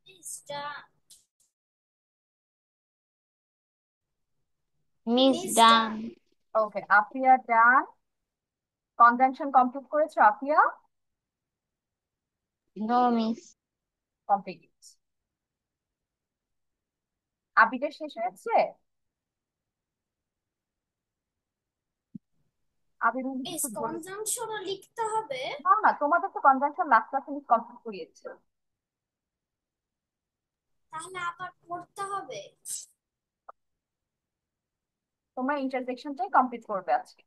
S3: Miss Done.
S2: Miss
S3: Miss
S2: done.
S3: Done.
S1: Okay, Afia done. Conjunction complete করেছো আফিয়া?
S2: No miss.
S1: কমপ্লিট। আবিদের শেষ হয়েছে? আবির
S3: মিস
S1: কিছু বলে?
S3: কনজাংশনও লিখতে হবে?
S1: না না, তোমাদের তো কনজাংশন লাস্ট ক্লাসে কমপ্লিট করিয়েছে।
S3: তাহলে আবার পড়তে হবে?
S1: তোমরা ইন্টারজেকশনটাই কমপ্লিট করবে আজকে।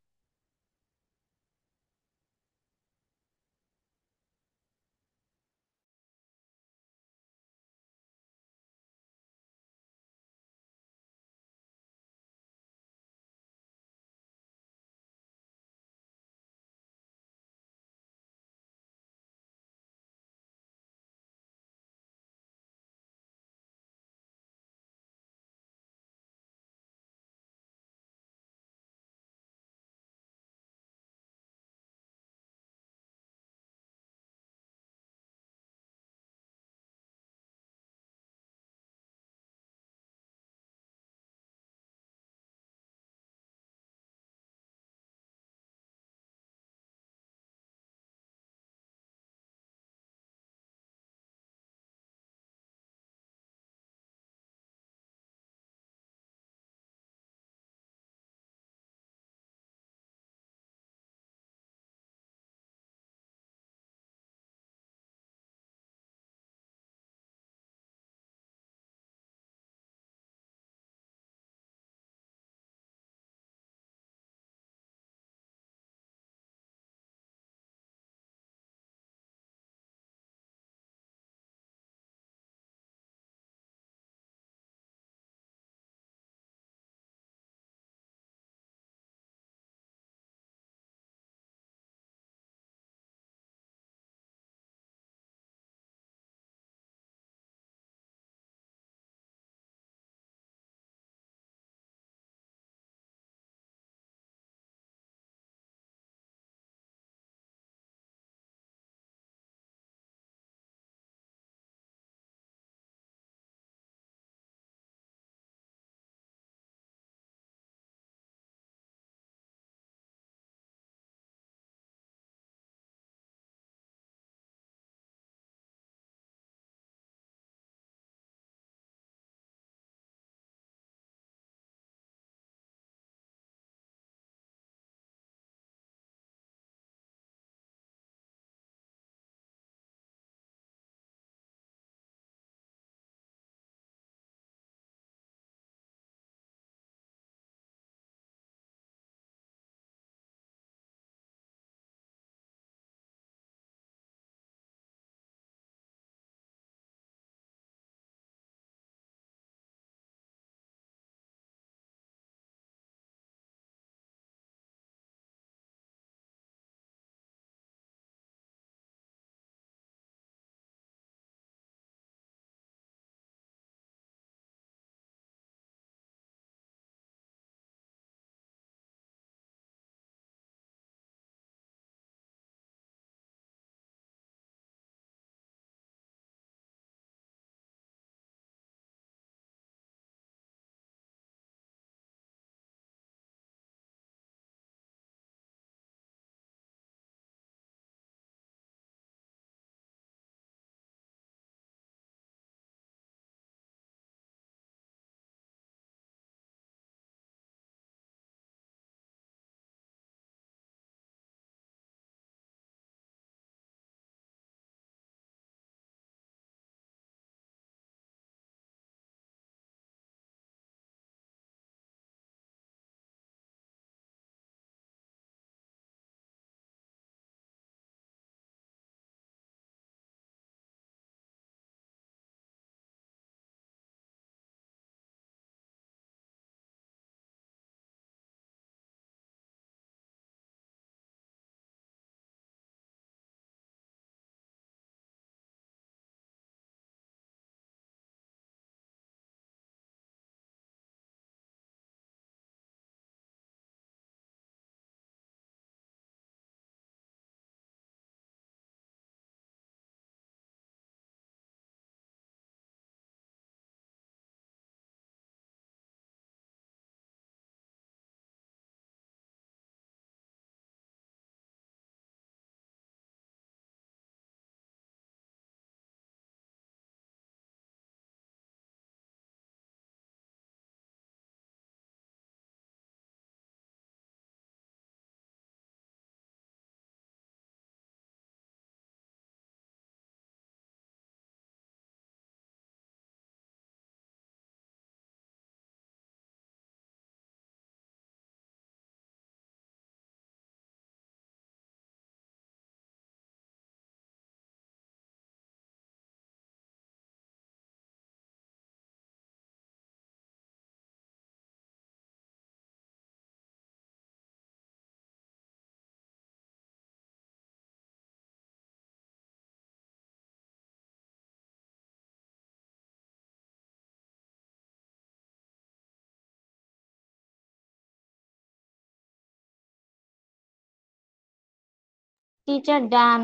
S2: Teacher done.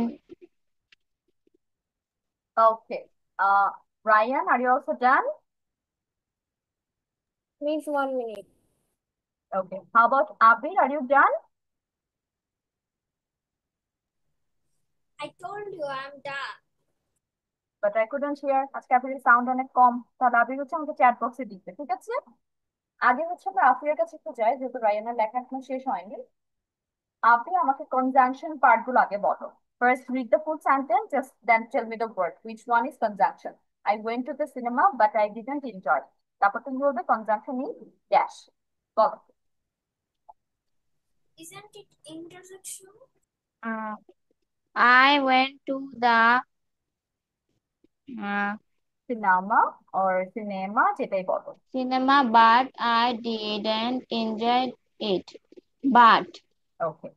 S1: Okay. Ryan, are you also done?
S3: Miss, 1 minute.
S1: Okay. How about Abir? Are you done?
S3: I told you I'm done.
S1: But I couldn't hear. আজকে আবিরের সাউন্ড অনেক কম। তাহলে আবির হচ্ছে আমাকে চ্যাট বক্সে দিতে, ঠিক আছে? আগে হচ্ছে আমরা আফিয়ার কাছে একটু যাই, যেহেতু রায়ানের লেখা এখনো শেষ হয়নি। আপনি আমাকে কনজাংশন পার্ট গুলো আগে বলো। First, read the full sentence, just then tell me the word. Which one is conjunction? I went to the cinema, but I didn't enjoy it. তারপর তুমি বলবে conjunction in dash. বলো।
S3: Isn't it intersection?
S2: I went to the uh,
S1: Cinema or cinema, যেটাই বলো।
S2: cinema, but I didn't enjoy it. But
S1: Okay.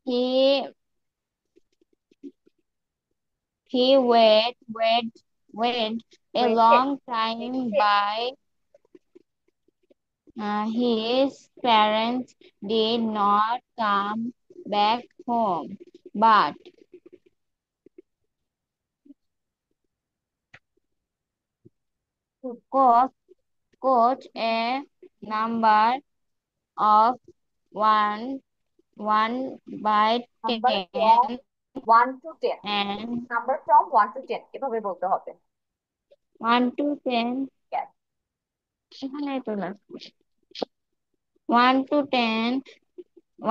S2: he wait a
S1: Waited.
S2: long time
S1: Waited.
S2: by his parents did not come back home. But coach a number of one by
S1: Number from
S2: ten
S1: 1 to 10.
S2: and
S1: Number from 1 to 10 এভাবে বলতে হবে।
S2: 1 to 10
S1: Yes.
S2: এখানেই তো না 1 to 10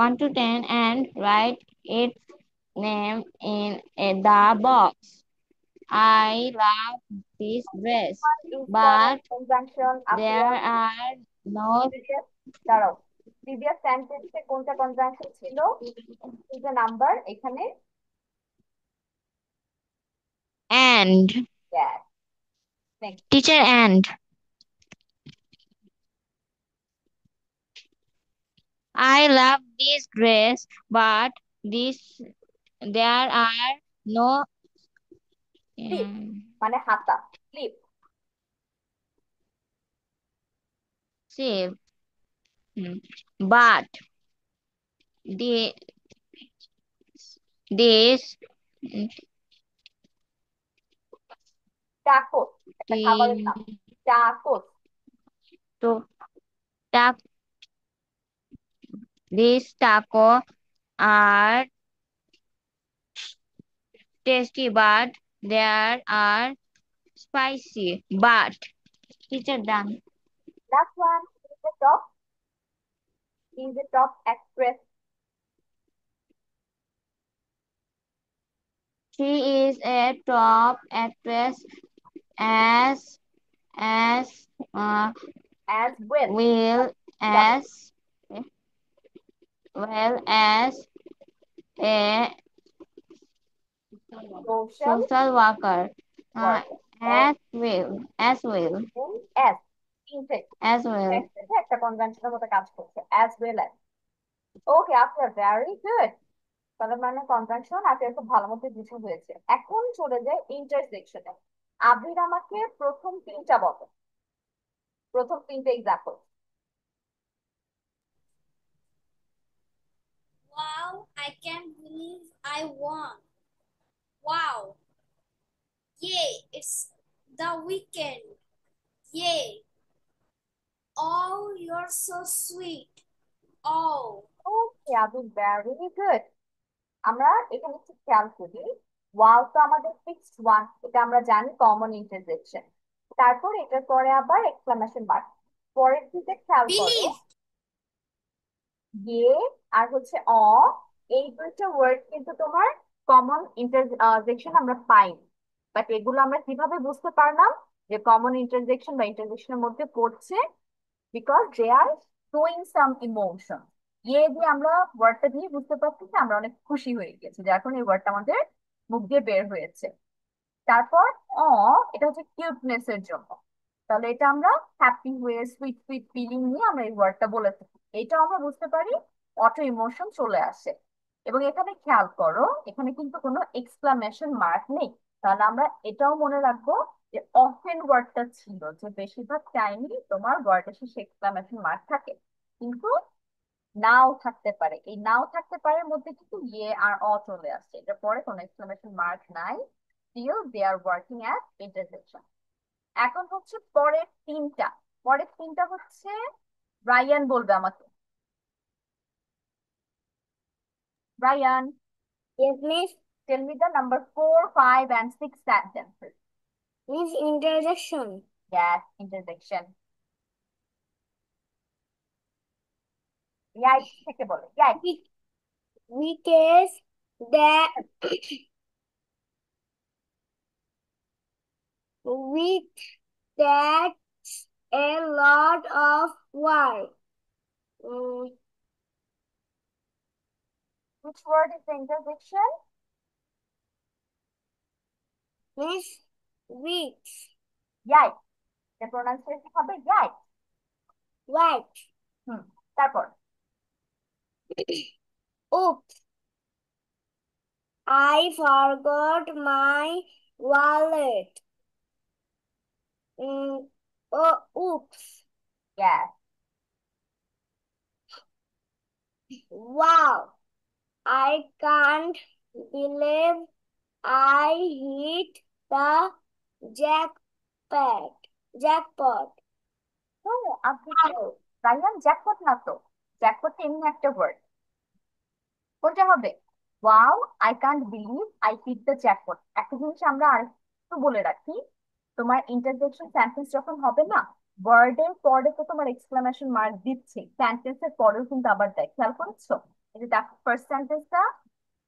S2: 1 to 10 and write its name in the box. I love this dress,
S1: Is for
S2: but
S1: conjunction
S2: there
S1: Afia.
S2: are no
S1: Previous, দাঁড়াও, previous সেন্টেন্সে কোনটা conjunction ছিল? ইজ এ নাম্বার এখানে।
S2: and.
S1: Yes. Next.
S2: Teacher and. I love this dress, but this there are no
S1: Sleep
S2: um,
S1: মানে হাতা। Sleep.
S2: save. But the this
S1: tacos একটা খাবারের নাম।
S2: the
S1: tacos.
S2: to ta- this taco are tasty, but there are spicy. But teacher done.
S1: Last one is a top actress.
S2: She is a top actress as as uh,
S1: As well.
S2: well as a
S1: Social
S2: social worker.
S1: worker.
S2: As well
S1: As তিনটে
S2: as well.
S1: একটা কনভেনশনের মতো কাজ করছে, as well as. ওকে, after very good. তাহলে মানে conjunction আপনার খুব ভালো মতো কিছু হয়েছে। এখন চলে যায় ইন্টারসেকশনে। আবির আমাকে প্রথম তিনটা বলো, প্রথম তিনটে example.
S3: Wow, I can't believe I won. Wow. Yay, it's the weekend. Yay. Oh, you're so sweet. Oh,
S1: okay Abir, very good. আমরা এখানে একটু খেয়াল করি, ওয়াও তো আমাদের ফিক্সড ওয়ান, এটা আমরা জানি কমন ইন্টারজেকশন। তারপর এটার পরে আবার এক্সক্লামেশন মার্ক। পরের দিকে খেয়াল করো,
S3: believe.
S1: ইয়ে আর হচ্ছে এই দুইটা ওয়ার্ড কিন্তু তোমার কমন ইন্টারজেকশন আমরা পাই। বাট এগুলো আমরা কিভাবে বুঝতে পারলাম যে কমন ইন্টারজেকশন বা ইন্টারজেকশনের মধ্যে পড়ছে? Because they are showing some emotion. ইয়ে দিয়ে আমরা ওয়ার্ডটা দিয়ে বুঝতে পারছি যে আমরা অনেক খুশি হয়ে গেছি, যার কারণে এই ওয়ার্ডটা আমাদের মুখ দিয়ে বের হয়েছে। তারপর অ, এটা হচ্ছে কিউটনেস এর জন্য। তাহলে এটা আমরা হ্যাপি হয়ে সুইট সুইট ফিলিং নিয়ে আমরা এই ওয়ার্ডটা বলে থাকি। এটা আমরা বুঝতে পারি অটো ইমোশন চলে আসে। এবং এখানে খেয়াল করো, এখানে কিন্তু কোনো এক্সক্লামেশন মার্ক নেই। তাহলে আমরা এটাও মনে রাখবো যে অফেন ওয়ার্ডটা ছিল, যে বেশিরভাগ টাইমই তোমার ওয়ার্ডের শেষে এক্সক্লামেশন মার্ক থাকে। কিন্তু নাও থাকতে পারে, এই নাও থাকতে পারে মধ্যে কিন্তু ইয়ে আর অ চলে আসছে, এটা পরে কোনো এক্সক্লেমেশন মার্ক নাই, still they are working at intersection. এখন হচ্ছে পরের তিনটা হচ্ছে রায়ান বলবে আমাকে। Rayan,
S3: Yes, miss.
S1: Tell me the number 4, 5 and 6 sentences.
S3: Miss interjection.
S1: Yes, intersection. Yikes থেকে বলে, yikes.
S3: Because that with that's a lot of work. Mm,
S1: Which word is the intersection?
S3: Miss weeks.
S1: Yikes. The pronunciation হবে yikes.
S3: What?
S1: তারপর
S3: Oops. I forgot my wallet. Oh, oops.
S1: yes.
S3: Wow. I can't believe I hit the jackpot. Jackpot.
S1: তো আপনি Ryan, jackpot না তো, jackpot এমনি একটা word, কোনটা হবে? Wow, I can't believe I hit the jackpot. একটা জিনিস আমরা আর একটু বলে রাখি, তোমার ইন্টারজেকশন সেন্টেন্স যখন হবে না, ওয়ার্ডের পরে তো তোমার এক্সক্লামেশন মার্ক দিচ্ছে, সেন্টেন্সের পরেও কিন্তু আবার দেয়, খেয়াল করেছো? এই যে দেখো ফার্স্ট সেন্টেন্সটা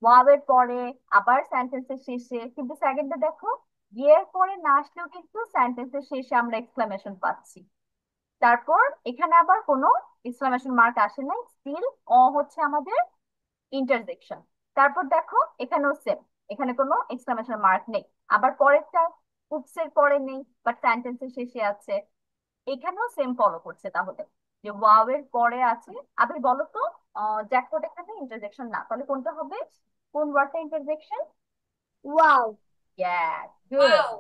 S1: ওয়াও এর পরে, আবার সেন্টেন্সের শেষে, কিন্তু সেকেন্ডে দেখো ইয়ের পরে না আসলেও কিন্তু সেন্টেন্সের শেষে আমরা এক্সক্লামেশন পাচ্ছি। তারপর এখানে আবার কোনো এক্সক্লামেশন মার্ক আসে নাই, স্টিল হচ্ছে আমাদের ইন্টারজেকশন। তারপর দেখো এখানেও সেম, এখানে কোনো এক্সক্লামেশন মার্ক নেই, আবার পরেরটা উপসের পরে নেই বাট সেন্টেন্সের শেষে আছে, এখানেও সেম ফলো করছে। তাহলে যে ওয়াও এর পরে আছে, আবার বলো তো জ্যাকপট এখানে ইন্টারজেকশন না, তাহলে কোনটা হবে? কোন ওয়ার্ডটা interjection?
S3: Wow.
S1: Yes, good.
S3: Wow.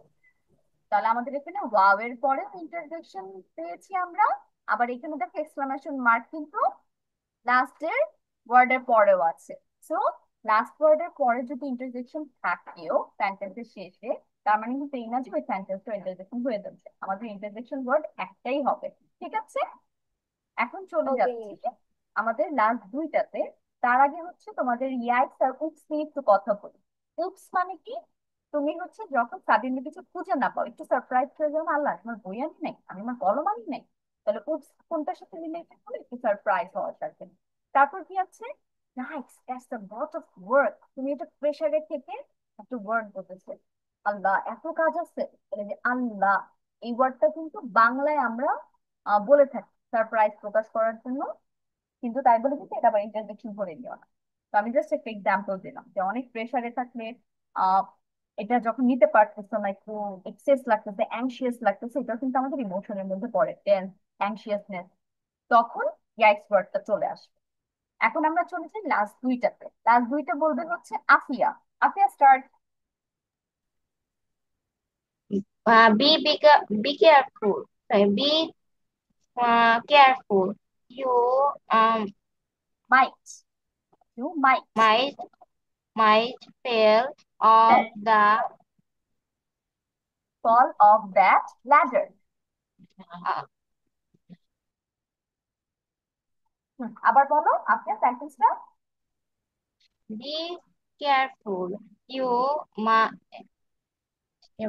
S1: তাহলে আমাদের এখানে ওয়াও এর পরে ইন্টারজেকশন পেয়েছি আমরা, আবার এখানে দেখো এক্সক্লামেশন মার্ক কিন্তু লাস্টের ওয়ার্ডের পরেও আছে। সো লাস্ট ওয়ার্ডের পরে যদি ইন্টারজেকশন থাকেও সেন্টেন্সের শেষে, তার মানে কিন্তু এই না যে ওই সেন্টেন্সটা ইন্টারজেকশন হয়ে যাচ্ছে, আমাদের ইন্টারজেকশন ওয়ার্ড একটাই হবে। ঠিক আছে, এখন চলে
S3: Okay,
S1: যাচ্ছি
S3: miss.
S1: আমাদের লাস্ট দুইটাতে। তার আগে হচ্ছে তোমাদের ইয়াইস আর উপস নিয়ে একটু কথা বলি। উপস মানে কি? তুমি হচ্ছে যখন সাডেনলি কিছু খুঁজে না পাও, একটু সারপ্রাইজ হয়ে যাও, আল্লাহ তোমার বই আনি নাই, আমি আমার কলম আনি নাই, তাহলে উপস কোনটার সাথে রিলেটেড হবে? একটু সারপ্রাইজ হওয়ার সাথে। তারপর কি আছে? Nice, that's a lot of work, তুমি এটা প্রেসারে থেকে একটা ওয়ার্ড বলতেছে, আল্লাহ এত কাজ আছে, তাহলে যে আল্লাহ এই ওয়ার্ডটা কিন্তু বাংলায় আমরা বলে থাকি সারপ্রাইজ প্রকাশ করার জন্য, কিন্তু তাই বলে কিন্তু এটা আবার ইন্টারজেকশন করে নিও না। তো আমি জাস্ট একটা এক্সাম্পল দিলাম যে অনেক প্রেসারে থাকলে আহ এটা যখন নিতে পারতেছো না, একটু এক্সেস লাগতেছে, অ্যাংশিয়াস লাগতেছে, এটা কিন্তু আমাদের ইমোশনের মধ্যে পড়ে, টেন্স, অ্যাংশিয়াসনেস, তখন ইয়াইক্স ওয়ার্ডটা চলে আসবে। এখন আমরা চলেছি লাস্ট দুইটাতে, লাস্ট দুইটা বলবে হচ্ছে Afia. Afia start.
S2: Be careful. Sorry, be careful. You
S1: might, you might
S2: might might fail off the
S1: fall off that ladder.
S2: uh,
S1: আবার বলো আফিয়া সেন্টেন্সটা।
S2: be careful. You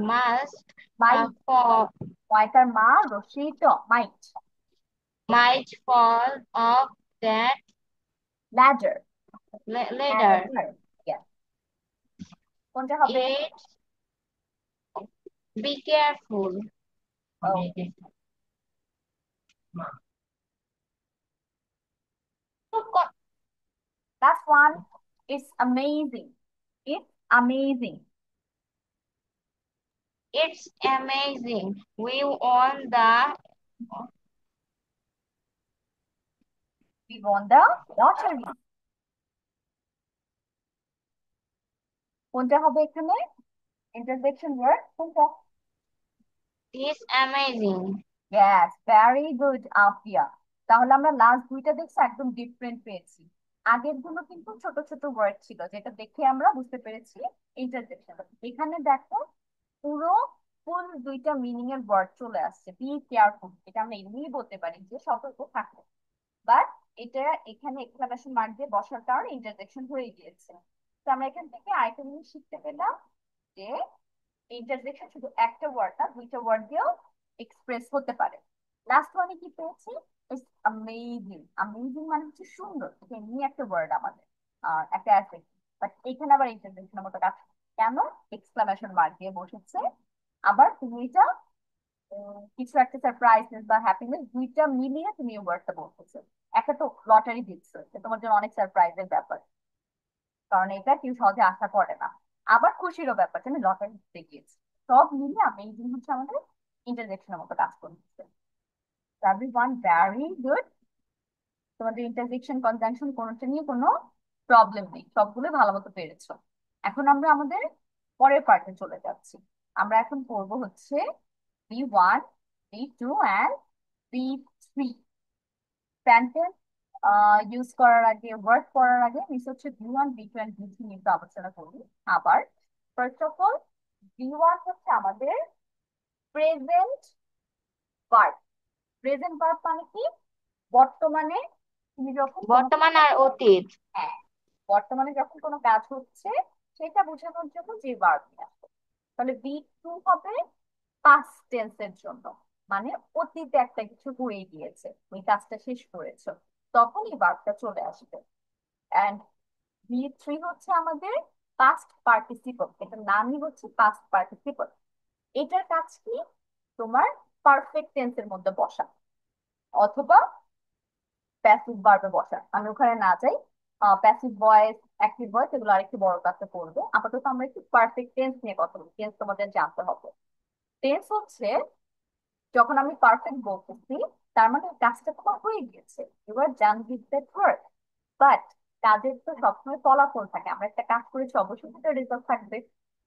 S2: must
S1: mite,
S2: fall
S1: ময়টার মা, রশি ট, মাইট,
S2: might fall off that
S1: ladder,
S2: ladder.
S1: ladder, yes, কোনটা হবে?
S2: It be careful.
S1: Oh, last one, it's amazing, it's amazing,
S2: It's amazing. We won the
S1: we won the lottery, কোনটা হবে এখানে interjection word? কোনটা?
S2: It's amazing.
S1: Yes, very good, Afia. তাহলে আমরা last দুইটা দেখছি একদম ডিফারেন্ট পেয়েছি। আগের গুলো কিন্তু ছোট ছোট ওয়ার্ড ছিল, যেটা দেখে আমরা বুঝতে পেরেছি ইন্টারজেকশন। এখানে দেখো পুরো ফুল দুইটা মিনিং এর ওয়ার্ড চলে আসছে। বি কেয়ারফুল, এটা আমরা এমনিই বলতে পারি যে সতর্ক থাকো, বাট এটা এখানে এক্সক্লামেশন মার্ক দিয়ে বসার কারণে ইন্টারজেকশন হয়ে গিয়েছে। তো আমরা এখান থেকে আরেকটা জিনিস শিখতে পেলাম যে ইন্টারজেকশন শুধু একটা ওয়ার্ড না, দুইটা ওয়ার্ড দিয়েও এক্সপ্রেস হতে পারে। লাস্ট ওয়ানে কি পেয়েছি? অ্যামেজিং। অ্যামেজিং মানে হচ্ছে সুন্দর, এটা এমনি একটা ওয়ার্ড আমাদের, একটা অ্যাডজেক্টিভ। বাট এখানে আবার ইন্টারজেকশনের মতো কাজ করে। কেন? এক্সক্লামেশন মার্ক দিয়ে বসেছে। আবার তুমি এটা কিছু একটা সারপ্রাইজনেস বা হ্যাপিনেস দুইটা মিলিয়ে তুমি এই ওয়ার্ডটা বলতেছো। একটা তো লটারি দিচ্ছ, এটা তোমার জন্য অনেক সারপ্রাইজের ব্যাপার, কারণ এটা কেউ সহজে আশা করে না। আবার খুশিরও ব্যাপার যে আমি লটারি জিতে গিয়েছি। সব মিলিয়ে অ্যামেজিং হচ্ছে আমাদের ইন্টারজেকশনের মতো কাজ করতেছে। Everyone very good. তোমাদের ইন্টারজেকশন কনজাংশন কোনোটা নিয়ে কোনো প্রবলেম নেই, সবগুলো ভালো মতো পেরেছো। এখন আমরা আমাদের পরের পার্টে চলে যাচ্ছি। আমরা এখন পড়বো হচ্ছে B1, B2 and B3 sentence use করার আগে, ওয়ার্ড পড়ার আগে মিস হচ্ছে B1, B2 and B3 নিয়ে একটু আলোচনা করি। আবার ফার্স্ট অফ অল, B1 হচ্ছে আমাদের প্রেজেন্ট ভার্ব। প্রেজেন্ট ভার্ব মানে কি? বর্তমানে তুমি যখন কোনো,
S2: বর্তমান আর অতীত।
S1: হ্যাঁ, বর্তমানে যখন কোনো কাজ হচ্ছে সেটা বোঝানোর জন্য যে ভার্ব নিয়ে আসবে। তাহলে B2 হবে পাস্ট টেন্সের জন্য, মানে অতীতে একটা কিছু হয়ে গিয়েছে, ওই কাজটা শেষ করেছো, তখন এই ভার্বটা চলে আসবে। এন্ড B3 হচ্ছে আমাদের পাস্ট পার্টিসিপল, এটার নামই হচ্ছে পাস্ট পার্টিসিপল। এটার কাজ কি? তোমার পারফেক্ট টেন্সের মধ্যে বসা অথবা প্যাসিভ ভার্বে বসা। আমি ওখানে না যাই, প্যাসিভ ভয়েস, অ্যাক্টিভ ভয়েস এগুলো আরেকটু বড় ক্লাসে পড়বো। আপাতত আমরা একটু পারফেক্ট টেন্স নিয়ে কথা বলি। টেন্স তোমাদের জানতে হবে। টেন্স হচ্ছে যখন আমি পারফেক্ট বলতেছি, তার মানে ওই কাজটা তোমার হয়ে গিয়েছে, you are done with that work. But কাজের তো সবসময় ফলাফল থাকে, আমরা একটা কাজ করেছি অবশ্যই সেটা রেজাল্ট থাকবে,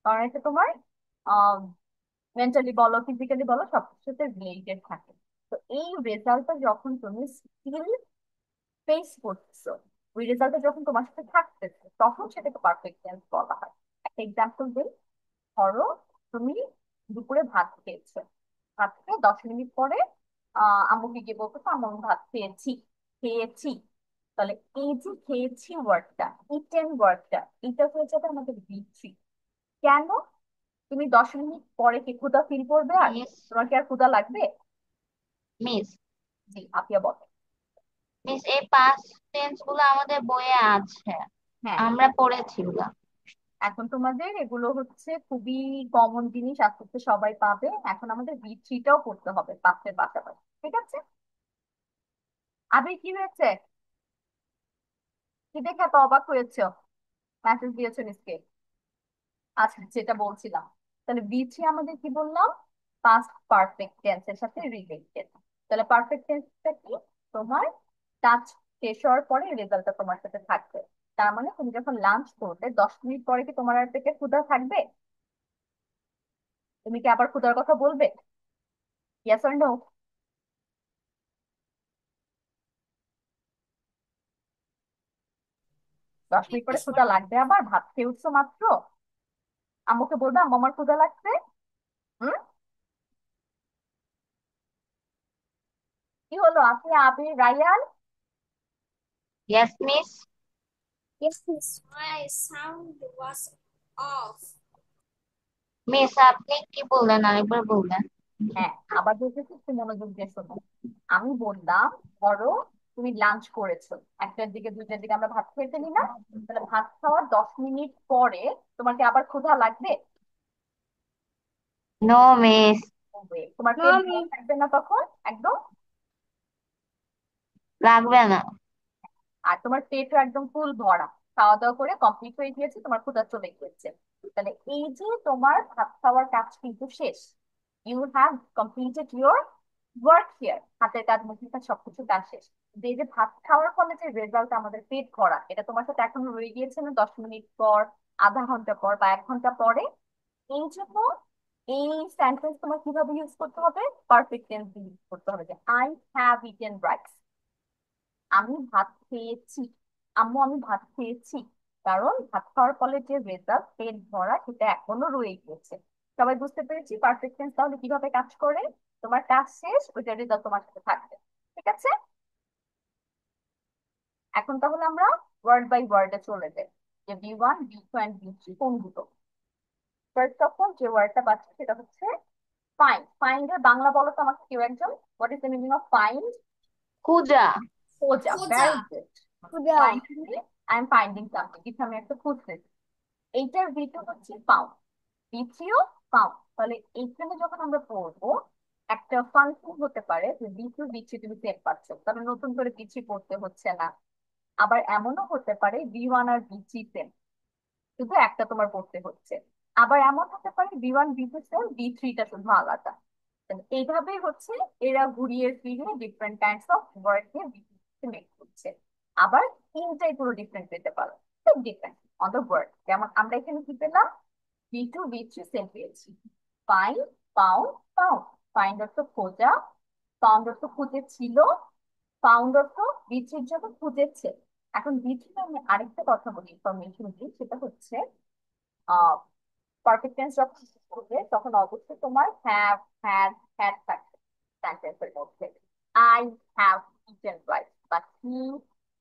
S1: কারণ এটা তোমার মেন্টালি বলো ফিজিক্যালি বলো সবকিছুর সাথে রিলেটেড থাকে। তো এই রেজাল্টটা যখন তুমি স্টিল ফেস করতেছো, ওই রেজাল্টটা যখন তোমার সাথে থাকতেছে, তখন সেটাকে পারফেক্ট টেন্স বলা হয়। একটা এক্সাম্পল দিই। ধরো তুমি দুপুরে ভাত খেয়েছো, ভাত খেয়ে 10 মিনিট পরে আম্মুকে গিয়ে বলতেছো আম্মু আমি ভাত খেয়েছি, খেয়েছি। তাহলে এই যে খেয়েছি ওয়ার্ডটা, ইটেন ওয়ার্ডটা, এটা হয়ে যাবে আমাদের বি3। কেন? তুমি 10 মিনিট পরে কি ক্ষুধা ফিল করবে? আর
S2: মিস
S1: তোমার কি আর ক্ষুধা লাগবে?
S2: মিস
S1: জি, আপিয়া বলে।
S2: মিস এই পাস্ট টেন্স গুলো আমাদের বইয়ে আছে,
S1: হ্যাঁ,
S2: আমরা পড়েছি ওগুলা।
S1: এখন তোমাদের এগুলো হচ্ছে খুবই কমন জিনিস, আস্তে আস্তে সবাই পাবে। এখন আমাদের বি3টাও করতে হবে পাশের পাশাপাশি, ঠিক আছে? আবির কি হয়েছে? কি দেখে এত অবাক হয়েছে? মেসেজ দিয়েছো মিসকে? আচ্ছা, যেটা বলছিলাম, তাহলে বি3 আমাদের কি বললাম? পাস্ট পারফেক্ট টেন্সের সাথে রিলেটেড। তাহলে পারফেক্ট টেন্সটা কি? তোমার কাজ শেষ হওয়ার পরে রেজাল্টটা তোমার সাথে থাকবে। তার মানে তুমি যখন লাঞ্চ করবে 10 মিনিট পরে কি তোমার আর পেটে ক্ষুধা থাকবে? তুমি কি আবার ক্ষুধার কথা বলবে? Yes or no? 10 মিনিট পরে ক্ষুধা লাগবে, আবার ভাত খেয়ে উঠছো মাত্র, আম্মুকে বলবে আম্মু আমার ক্ষুধা লাগছে। হুম? কি হলো? আপনি, Abir, Ryan?
S2: Yes miss.
S3: Yes, miss. My sound was off.
S2: Miss আপনি কি বললেন আরেকবার বললেন?
S1: হ্যাঁ, আবার বলতেছি, একটু মনোযোগ দিয়ে শোনো। আমি বললাম ধরো তুমি লাঞ্চ করেছো, 1টার দিকে 2টার দিকে আমরা ভাত খেয়ে ফেলি না? তাহলে ভাত খাওয়ার 10 মিনিট পরে তোমার কি আবার ক্ষুধা লাগবে?
S2: No miss.
S1: হবে। তোমার পেট
S3: No,
S1: ভরা
S3: miss.
S1: থাকবে না তখন একদম?
S2: লাগবে না।
S1: আর তোমার পেটও একদম ফুল ভরা, খাওয়া দাওয়া করে কমপ্লিট হয়ে গিয়েছে, তোমার ক্ষুধা চলে গিয়েছে। তাহলে এই যে তোমার ভাত খাওয়ার কাজ কিন্তু শেষ, you have completed your work here, হাতের কাজ মুখের কাজ সবকিছু কাজ শেষ। কিন্তু এই যে ভাত খাওয়ার ফলে যে রেজাল্ট আমাদের পেট ভরা, এটা তোমার সাথে এখনো রয়ে গিয়েছে না 10 মিনিট পর, আধা ঘন্টা পর বা 1 ঘন্টা পরে। এই জন্য এই সেন্টেন্স তোমার কিভাবে ইউজ করতে হবে? পারফেক্ট টেন্স ইউজ করতে হবে, যে আই হ্যাভ ইটেন রাইস। আমি ভাত খেয়েছি। আম্মু আমি ভাত খেয়েছি, কারণ ভাত খাওয়ার ফলে যে রেজাল্ট পেট ভরা সেটা এখনো রয়ে গিয়েছে। সবাই বুঝতে পেরেছি পারফেক্ট টেন্স তাহলে কিভাবে কাজ করে? তোমার কাজ শেষ, ওইটার রেজাল্ট তোমার সাথে থাকবে। ঠিক আছে, এখন তাহলে আমরা ওয়ার্ড বাই ওয়ার্ডে চলে যাই, যে বি1, বি2 এন্ড বি3 কোনগুলো। ফার্স্ট অফ অল যে ওয়ার্ডটা পাচ্ছি সেটা হচ্ছে ফাইন্ড। ফাইন্ড এর বাংলা বলো তো আমাকে কেউ একজন, what is the meaning of find?
S2: খোঁজা।
S1: খোঁজা,
S3: খোঁজা।
S1: Very good. ফাইন্ড মানে আই এম ফাইন্ডিং সামথিং, কিছু আমি একটা খুঁজতেছি। এইটার ভিতর হচ্ছে ফাউন্ড, বি3ও ফাউন্ড। তাহলে এইখানে যখন আমরা পড়বো, একটা ফাংশন হতে পারে যে বি2 বি3 তুমি সেভ পাচ্ছ, তাহলে নতুন করে বি3 পড়তে হচ্ছে না। আবার এমনও হতে পারে বি1 আর বি3 সেম, শুধু একটা তোমার পড়তে হচ্ছে। আবার এমন হতে পারে বি1 বি2 সেম, বি3টা শুধু আলাদা। তাহলে এইভাবেই হচ্ছে এরা ঘুরিয়ে ফিরিয়ে ডিফারেন্ট কাইন্ডস অফ ওয়ার্ড নিয়ে মেক করছে। আবার তিনটাই পুরো ডিফারেন্ট পেতে পারো, ডিফারেন্ট অন দ্য ওয়ার্ড। যেমন আমরা এখানে কি পেলাম, বি2 বি3 সেম পেয়েছি। Find, found, found. ফাইন্ড অর্থ খোঁজা, ফাউন্ড অর্থ খুঁজেছিল, ফাউন্ড অর্থ বি3-র জন্য খুঁজেছে। এখন বি3 আমি আরেকটা কথা বলি, ইনফরমেশন দিই, সেটা হচ্ছে পারফেক্ট টেন্স যখন করবে তখন অবশ্যই তোমার হ্যাভ, হ্যাড, হ্যাড থাকবে সেন্টেন্সের মধ্যে। আই হ্যাভ ইটেন রাইস বা হি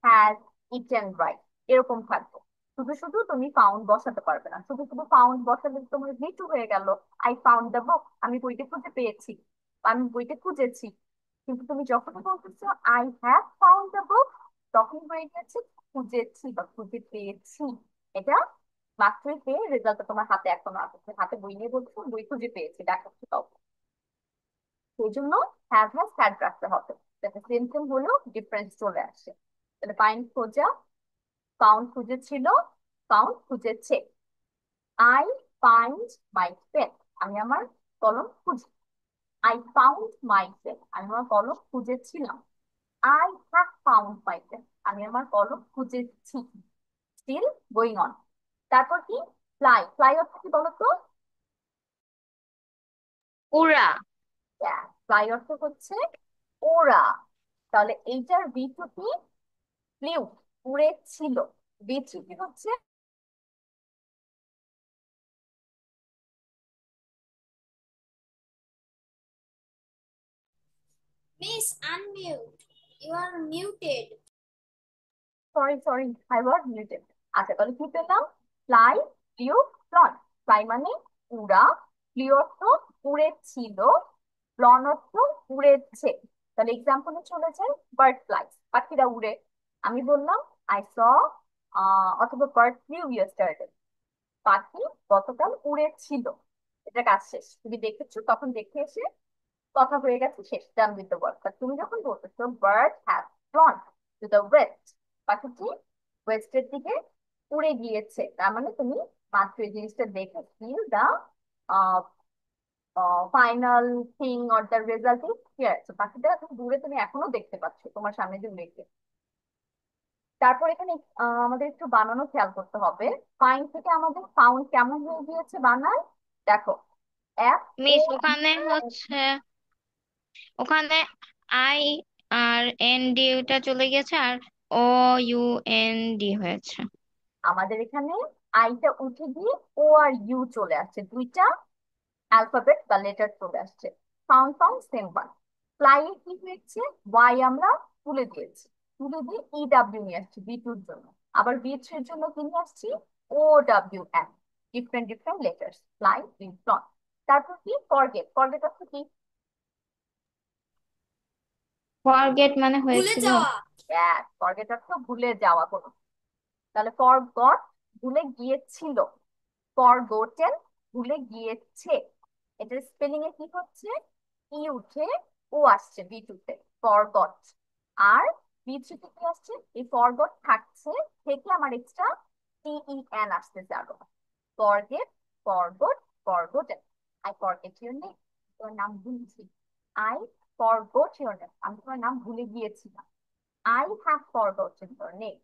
S1: হ্যাজ ইটেন রাইস, এরকম থাকবে। শুধু শুধু তুমি ফাউন্ড বসাতে পারবে না, শুধু শুধু ফাউন্ড বসালে তোমার ভিটু হয়ে গেল। আই ফাউন্ড দ্য বুক, আমি বইটা খুঁজে পেয়েছি, আমি বইটা খুঁজেছি। কিন্তু তুমি যখন বলতেছো I have found the book, তখন হয়ে গেছে খুঁজেছি বা খুঁজে পেয়েছি। এটা মাত্রই পেয়ে রেজাল্টটা তোমার হাতে এখনো আছে, তুমি হাতে বই নিয়ে বলছো বই খুঁজে পেয়েছি, দেখাচ্ছি কাউকে। সেই জন্য হ্যাভ হ্যাড রাখতে হবে, যাতে সেম সেম হলেও ডিফারেন্স চলে আসে। তাহলে ফাইন্ড খোঁজা, ফাউন্ড খুঁজেছিল, ফাউন্ড খুঁজেছে। আই ফাইন্ড মাই পেন, আমি আমার কলম খুঁজি। আই ফাউন্ড মাই পেন, আমি আমার কলম খুঁজেছিলাম। I have found my pen, আমি আমার কলম খুঁজেছি। Still going on. তারপর কি, ফ্লাই। ফ্লাই অর্থ কি বলতো?
S2: উড়া।
S1: ফ্লাই অর্থ হচ্ছে ওরা। তাহলে এইটার বি টু কি, ফ্লিউ, উড়েছিল। বি থ্রি কি হচ্ছে,
S3: Miss, unmute. You are muted.
S1: Sorry sorry, I was muted. আচ্ছা তাহলে কি পেলাম, ফ্লাই, ফ্লিউ, ফ্লন। ফ্লাই মানে উড়া, ফ্লিউ অর্থ উড়েছিল, ফ্লন অর্থ উড়েছে। তাহলে এক্সাম্পলে চলে যাই, বার্ড ফ্লাইস, পাখিরা উড়ে। আমি বললাম আই স, অথবা বার্ড ফ্লিউ ইয়েস্টারডে, পাখি গতকাল উড়েছিল। এটা কাজ শেষ, তুমি দেখেছো, তখন দেখে এসে কথা হয়ে গেছে, শেষ, ডান উইথ দ্য ওয়ার্ক। তুমি যখন বলতেছো bird has flown to the west, পাখিটি ওয়েস্টের দিকে উড়ে গিয়েছে, তার মানে তুমি মাত্র এই জিনিসটা দেখে feel the final thing or the result is here. পাখিটা তুমি দূরে, তুমি এখনো দেখতে পাচ্ছ তোমার সামনে যে উড়ে গিয়ে। তারপর এখানে আমাদের একটু বানানো খেয়াল করতে হবে। ফাইন থেকে আমাদের ফাউন্ড কেমন হয়ে গিয়েছে বানান, দেখো, এফ ও,
S2: মিস ওখানে হচ্ছে, ওখানে আই আর এন ডি টা চলে গেছে আর ও ইউ এন ডি হয়েছে।
S1: আমাদের এখানে আইটা উঠে গিয়ে ও আর ইউ চলে আসছে, দুইটা অ্যালফাবেট বা লেটার চলে আসছে। Found, found same one. Fly এ কি হয়েছে, ওয়াই আমরা তুলে দিয়েছি, তুলে দিয়ে ই ডাব্লিউ নিয়ে আসছি বি টুর জন্য। আবার বি থ্রি এর জন্য কি নিয়ে আসছি, O W N. Different different letters, fly, flown. তারপর কি, ফরগেট। ফরগেট অর্থ কি,
S2: ফরগেট মানে
S3: ভুলে
S2: হয়েছিল।
S3: যাওয়া।
S1: ফরগেট অর্থ ভুলে যাওয়া কোনো। তাহলে ফরগট ভুলে গিয়েছিল, ফরগোটেন ভুলে গিয়েছে। এটার স্পেলিং এ কি হচ্ছে, ই উঠে ও আসছে বি টু তে, ফরগট। আর বি থ্রি তে কি আসছে, এই ফরগট থাকছে, থেকে আমার এক্সট্রা টিই এন আসতেছে আরো। Forget, forgot, forgotten. I forget your name, তোমার নাম ভুলছি। আই ফরগট ইউর নেম, আমি তোমার নাম ভুলে গিয়েছিলাম। I have forgotten your name,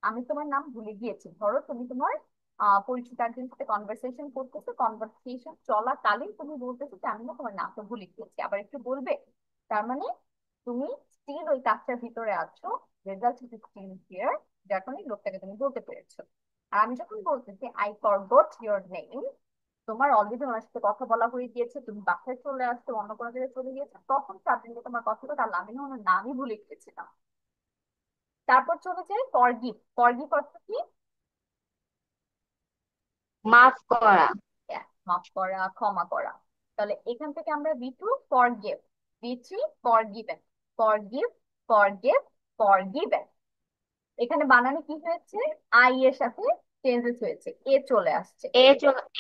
S1: আমি তোমার নাম ভুলে গিয়েছি। ধরো তুমি তোমার পরিচিত একজনের সাথে কনভারসেশন করতেছো, কনভারসেশন চলাকালীন তুমি বলতেছো যে আমি না তোমার নামটা ভুলে গিয়েছি, আবার একটু বলবে। তার মানে তুমি স্টিল ওই কাজটার ভিতরে আছো, রেজাল্ট ইজ স্টিল হিয়ার, যার কারণে লোকটাকে তুমি বলতে পেরেছো। আর আমি যখন বলতেছি আই ফরগট ইওর নেম, তোমার অলরেডি ওনার সাথে কথা বলা হয়ে গিয়েছে, তুমি বাসায় চলে আসছো, অন্য কোনো জায়গায় চলে গিয়েছো, তখন সাডেনলি তোমার কথাটা তার আমি না ওনার নামই ভুলে গিয়েছিলাম। তারপর চলে যাই ফরগিভ। ফরগিভ অর্থ কি?
S2: মাফ করা।
S1: Yeah, মাফ করা, ক্ষমা করা। তাহলে এখান থেকে আমরা V two forgive, V three forgiven, forgive, forgive, forgiven. এখানে বানানে কি হয়েছে? আই এর সাথে চেঞ্জেস হয়েছে, এ চলে আসছে।
S2: এ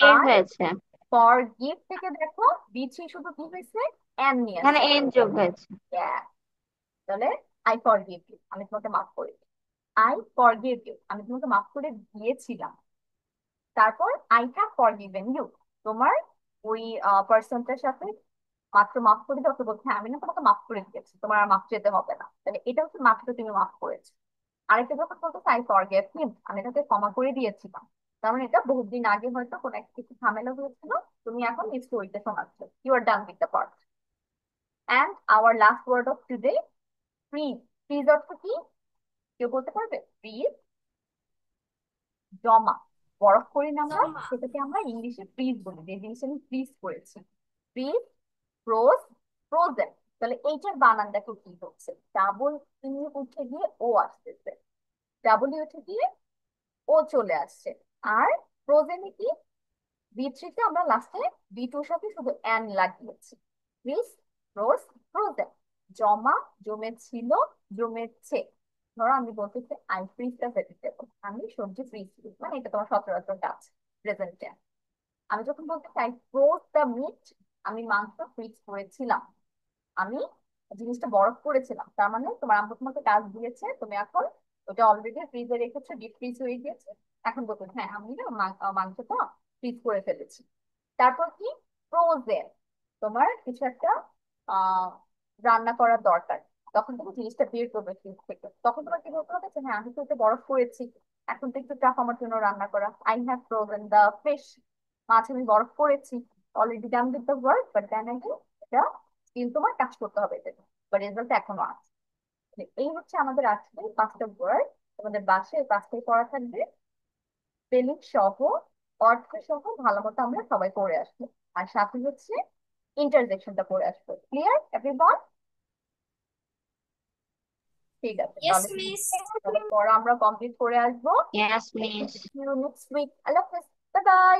S1: আর
S2: হয়েছে,
S1: ফরগিভ থেকে দেখো বি থ্রি শুধু কি হয়েছে? এন নিয়ে
S2: এখানে
S1: আসছে।
S2: এন যোগ হয়েছে।
S1: Yeah, তাহলে আই ফরগিভ ইউ, আমি তোমাকে মাফ করে দিই। আই ফরগিভ ইউ, আমি তোমাকে মাফ করে দিয়েছিলাম। তারপর আই হ্যাভ ফরগিভেন ইউ, তোমার ওই পার্সনটার সাথে মাত্র মাফ করে দাও, তো বলছে হ্যাঁ আমি না তোমাকে মাফ করে দিয়েছি, তোমার আর মাফ চেতে হবে না। তাহলে এটা হচ্ছে মাত্র তুমি মাফ করেছো। আরেকটা যখন বলতো আই ফরগেভ হিম, আমি তাকে ক্ষমা করে দিয়েছিলাম, তার মানে এটা বহুত দিন আগে হয়তো কোনো একটা কিছু ঝামেলা হয়েছিল, তুমি এখন এই স্টোরিটা শোনাচ্ছ, you are done with the part. And our last word of today, freeze. Freeze অর্থ কি? কেউ বলতে পারবে? ফ্রিজ, জমা। বরফ করি না আমরা,
S3: জমা।
S1: সেটাকে আমরা ইংলিশে ফ্রিজ বলি, যে জিনিস আমি ফ্রিজ করেছি। Fridge, froze, frozen. তাহলে এইটার বানান দেখো কি হচ্ছে, ডাবল ই উঠে গিয়ে ও আসতেছে, ডাবল ই উঠে গিয়ে ও চলে আসছে। আর ফ্রোজেনে কি? বি থ্রিতে আমরা লাস্টে বি টুর সাথে শুধু এন লাগিয়েছি। Fridge, froze, frozen. জমা, জমেছিল, জমেছে। ধরো আমি বলতেছি আই ফ্রিজ দ্য ভেজিটেবল, আমি সবজি ফ্রিজ করি, মানে এটা তোমার সচরাচর কাজ প্রেজেন্টে। আমি যখন বলতে চাই ফ্রোজ দ্য মিট, আমি মাংস ফ্রিজ করেছিলাম, আমি জিনিসটা বরফ করেছিলাম, তার মানে তোমার আম্মু তোমাকে কাজ দিয়েছে, তুমি এখন ওটা অলরেডি ফ্রিজে রেখেছো, ডিপ ফ্রিজ হয়ে গিয়েছে, এখন বলতো হ্যাঁ আমি না মাংসটা ফ্রিজ করে ফেলেছি। তারপর কি? ফ্রোজেন, তোমার কিছু একটা আহ রান্না করার দরকার, তখন তুমি জিনিসটা বের করবে ফ্রিজ থেকে, তখন তোমার কি বলতে হবে যে হ্যাঁ আমি তো এটা বরফ করেছি, এখন তো একটু টাফ আমার জন্য রান্না করা, I have frozen the fish, মাছ আমি বরফ করেছি, already done with the work, but then এটা স্কিল তোমার কাজ করতে হবে এটাতে, বাট রেজাল্ট এখনো আছে। এই হচ্ছে আমাদের আজকে পাঁচটা ওয়ার্ড, তোমাদের বাসায় পাঁচটাই পড়া থাকবে, স্পেলিং সহ, অর্থ সহ ভালো মতো আমরা সবাই পড়ে আসবো। আর সাথে হচ্ছে ইন্টারজেকশনটা পড়ে আসবো। Clear everyone? ঠিক আছে,
S3: ইয়েস
S1: তাহলে
S3: মিস।
S1: তাহলে পড়া আমরা কমপ্লিট করে আসবো।
S2: Yes miss.
S1: See you next week. আল্লাহ হাফেজ, বাই বাই।